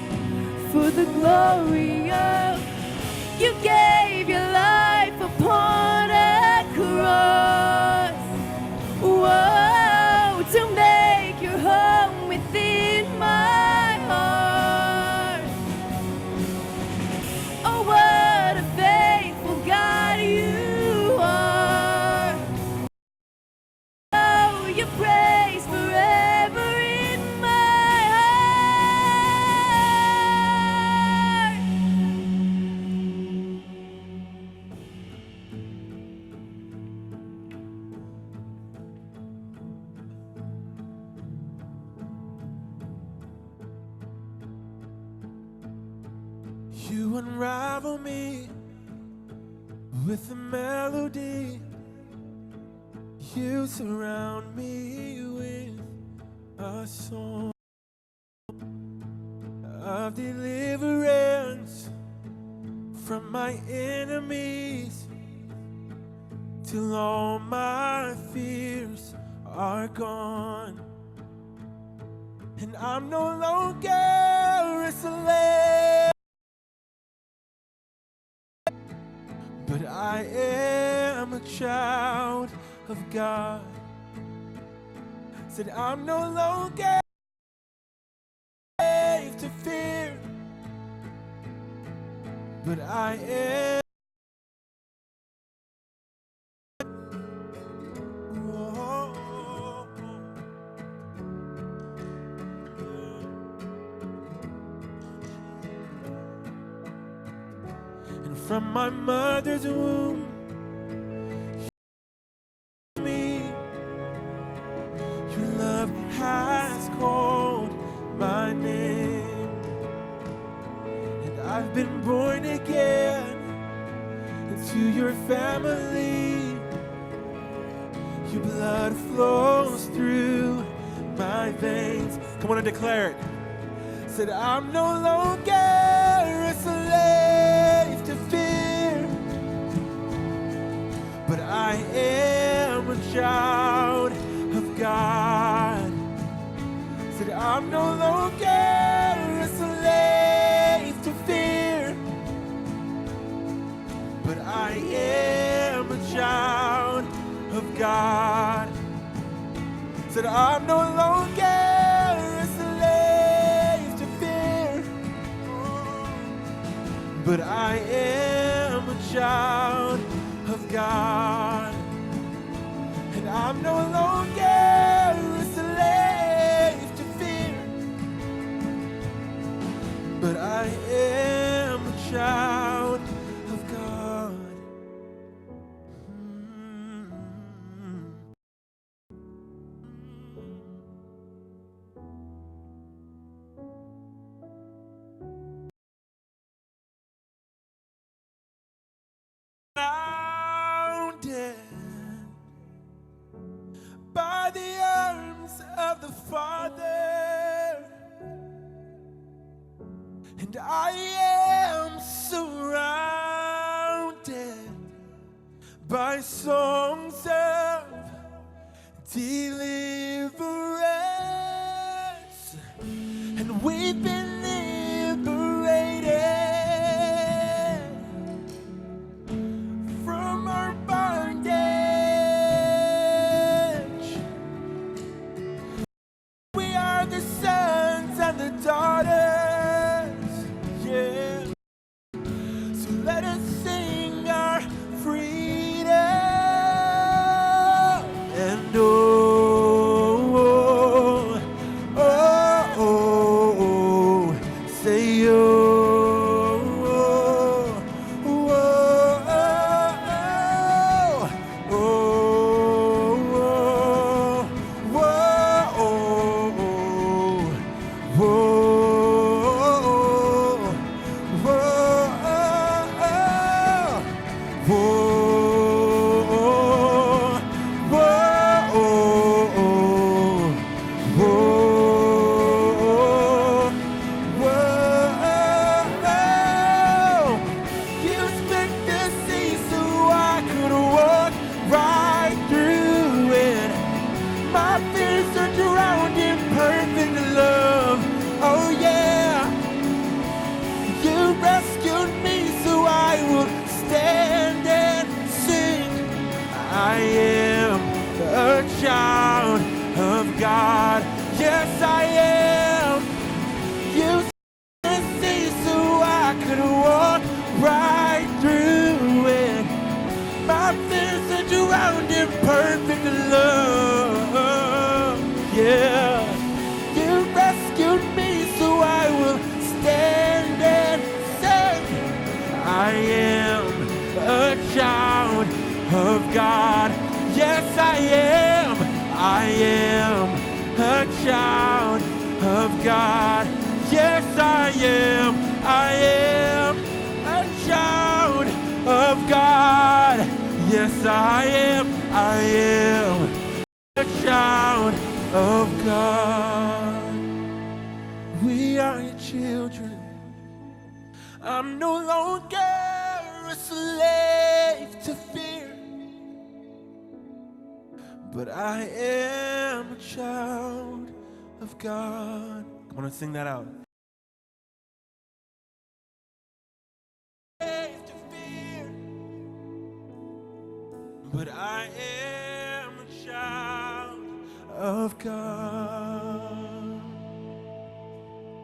for the glory of? You gave your life upon a cross, whoa, to make your home within my heart. Oh, what a faithful God you are. Oh, your praise forever in my heart. You unravel me with a melody. You surround me with a song of deliverance from my enemies, till all my fears are gone. And I'm no longer a slave, but I am a child of God. Said I'm no longer slave to fear, but I am. Whoa. And from my mother's womb, me, your love has called my name, and I've been born again into your family. Your blood flows through my veins. Come on and declare it. Said I'm no longer a slave to fear, but I am a child of God. Said I'm no longer a slave God. Said I'm no longer a slave to fear, but I am a child of God. And I'm no longer a slave to fear, but I am a child of God. Surrounded by the arms of the Father, and I am surrounded by songs of deliverance, and we've been liberated from our bondage. We are the sons and the daughters, yeah. So let us sing our freedom. And oh, oh, oh, oh, say oh, oh, oh, oh, oh, You split the sea so I could walk right through it. My fears are drowned in perfect love. Oh yeah, you rescued me so I will stand and sing. I am a child of God. Yes, I am. You set the sea so I could walk right through it. My fears are drowned in perfect love. Yeah, you rescued me so I will stand and say, I am a child of God. Yes, I am. I am a child of God. Yes, I am. I am a child of God. Yes, I am. I am a child of God. We are your children. I'm no longer a slave to fear, but I am a child of God. Come on, let's sing that out. Slave to fear, but I am a child of God.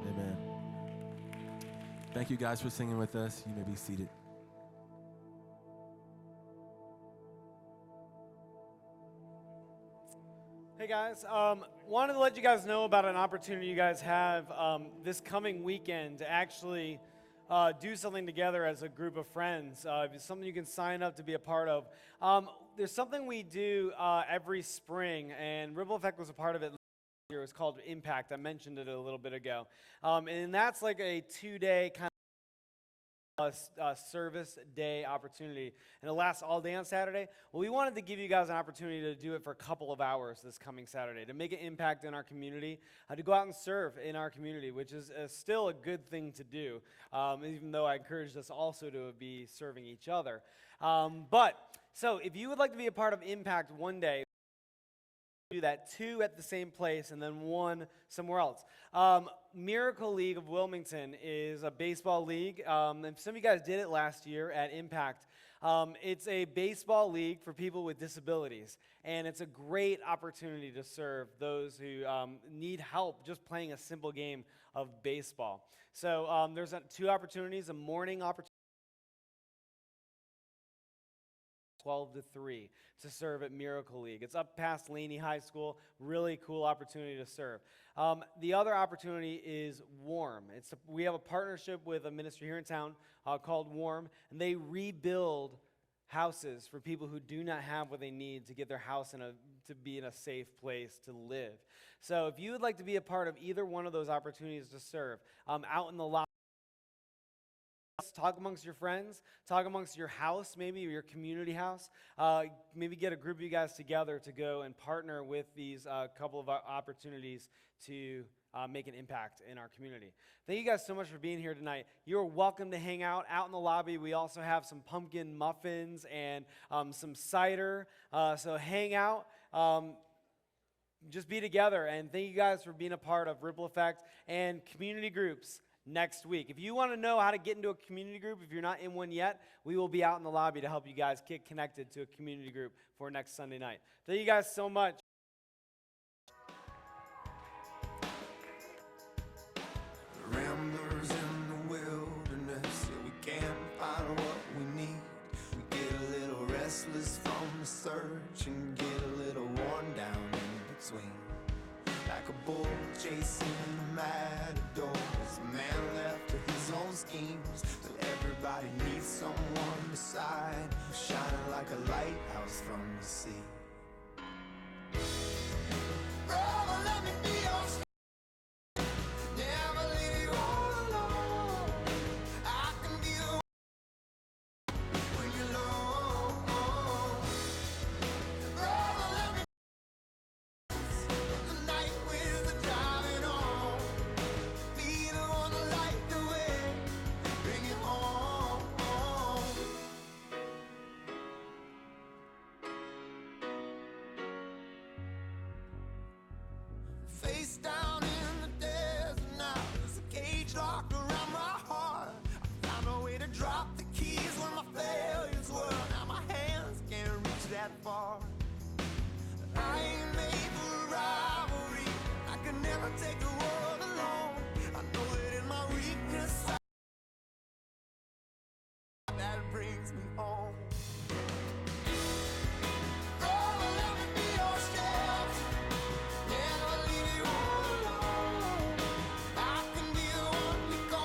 Amen. Thank you guys for singing with us. You may be seated. Hey guys, wanted to let you guys know about an opportunity you guys have this coming weekend to actually do something together as a group of friends. It's something you can sign up to be a part of. There's something we do every spring, and Ripple Effect was a part of it. It was called Impact. I mentioned it a little bit ago. And that's like a 2-day kind of service day opportunity, and it lasts all day on Saturday. Well, we wanted to give you guys an opportunity to do it for a couple of hours this coming Saturday, to make an impact in our community, to go out and serve in our community, which is still a good thing to do, even though I encouraged us also to be serving each other. So if you would like to be a part of Impact one day, do that, 2 at the same place and then 1 somewhere else. Miracle League of Wilmington is a baseball league, and some of you guys did it last year at Impact. It's a baseball league for people with disabilities, and it's a great opportunity to serve those who need help just playing a simple game of baseball. So there's two opportunities, a morning opportunity, 12 to 3 to serve at Miracle League. It's up past Laney High School. Really cool opportunity to serve. The other opportunity is Warm. We have a partnership with a ministry here in town called Warm, and they rebuild houses for people who do not have what they need to get their house to be in a safe place to live. So if you would like to be a part of either one of those opportunities to serve, out in the lobby, talk amongst your friends, talk amongst your house, maybe your community house. Maybe get a group of you guys together to go and partner with these couple of opportunities to make an impact in our community. Thank you guys so much for being here tonight. You're welcome to hang out in the lobby. We also have some pumpkin muffins and some cider. So hang out. Just be together. And thank you guys for being a part of Ripple Effect and community groups next week. If you want to know how to get into a community group, if you're not in one yet, we will be out in the lobby to help you guys get connected to a community group for next Sunday night. Thank you guys so much. Ramblers in the wilderness, yeah, we can't find what we need. We get a little restless from the search and get a little worn down in between. Like a bull chasing a matador, as a man left to his own schemes. So everybody needs someone beside, shining like a lighthouse from the sea. Brother, let me be your strength. Never leave you all alone. I can be the one when you're alone. Brother, let me the night with the driving on. Be the one to light the way. Bring it home. Face down in the desert now. There's a cage locked around my heart. I found a way to drop the keys when my failures were. Now my hands can't reach that far. I ain't made for rivalry. I could never take the world alone. I know that in my weakness, that brings me home. Oh, let me be your shelter. Never leave you all alone. I can be the one you call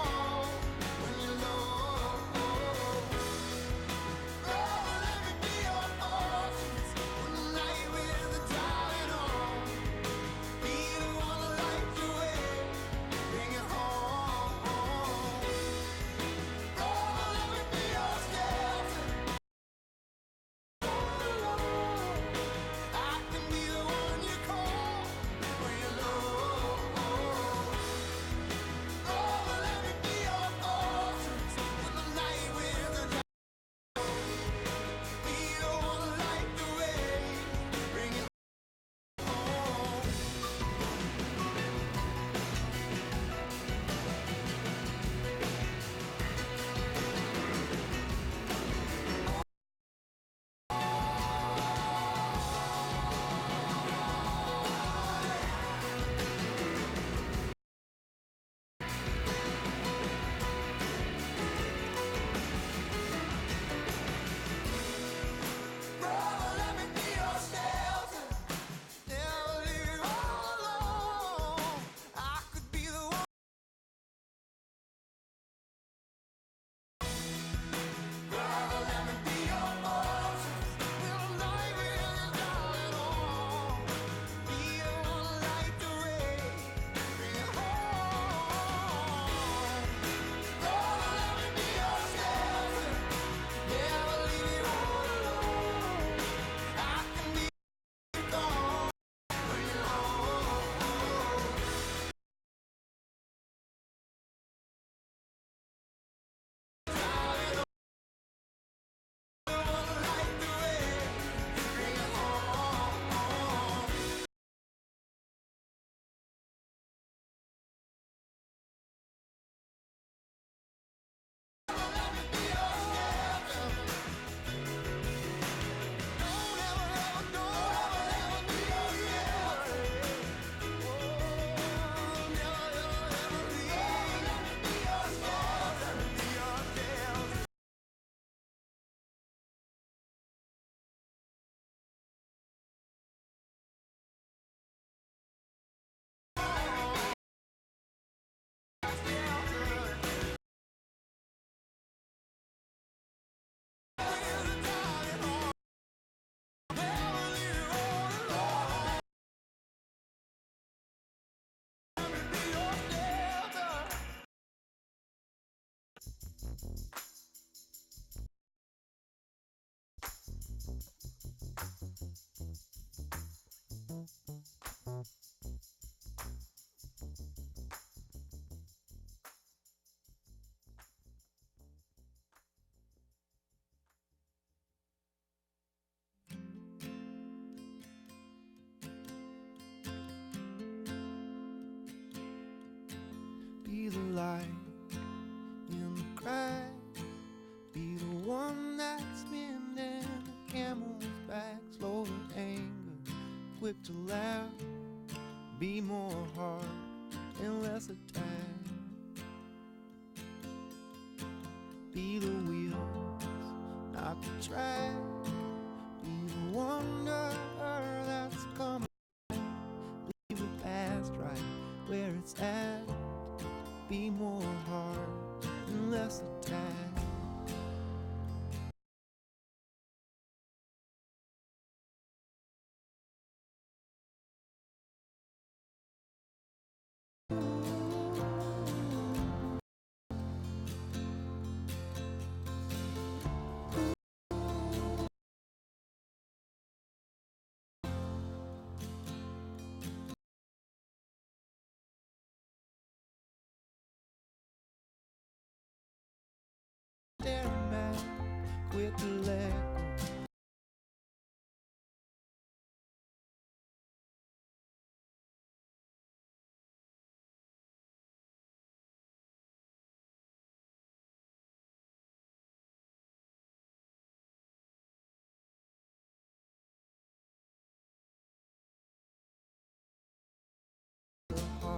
Be the light in the crack. Be the one that's bending the camel's back. Slow to anger, quick to laugh. Be more hard and less attack. Be the wheels, not the track. Be the wonder that's coming. Leave the past right where it's at. Be more hard and less attack. Staring back, quit to let go. Heart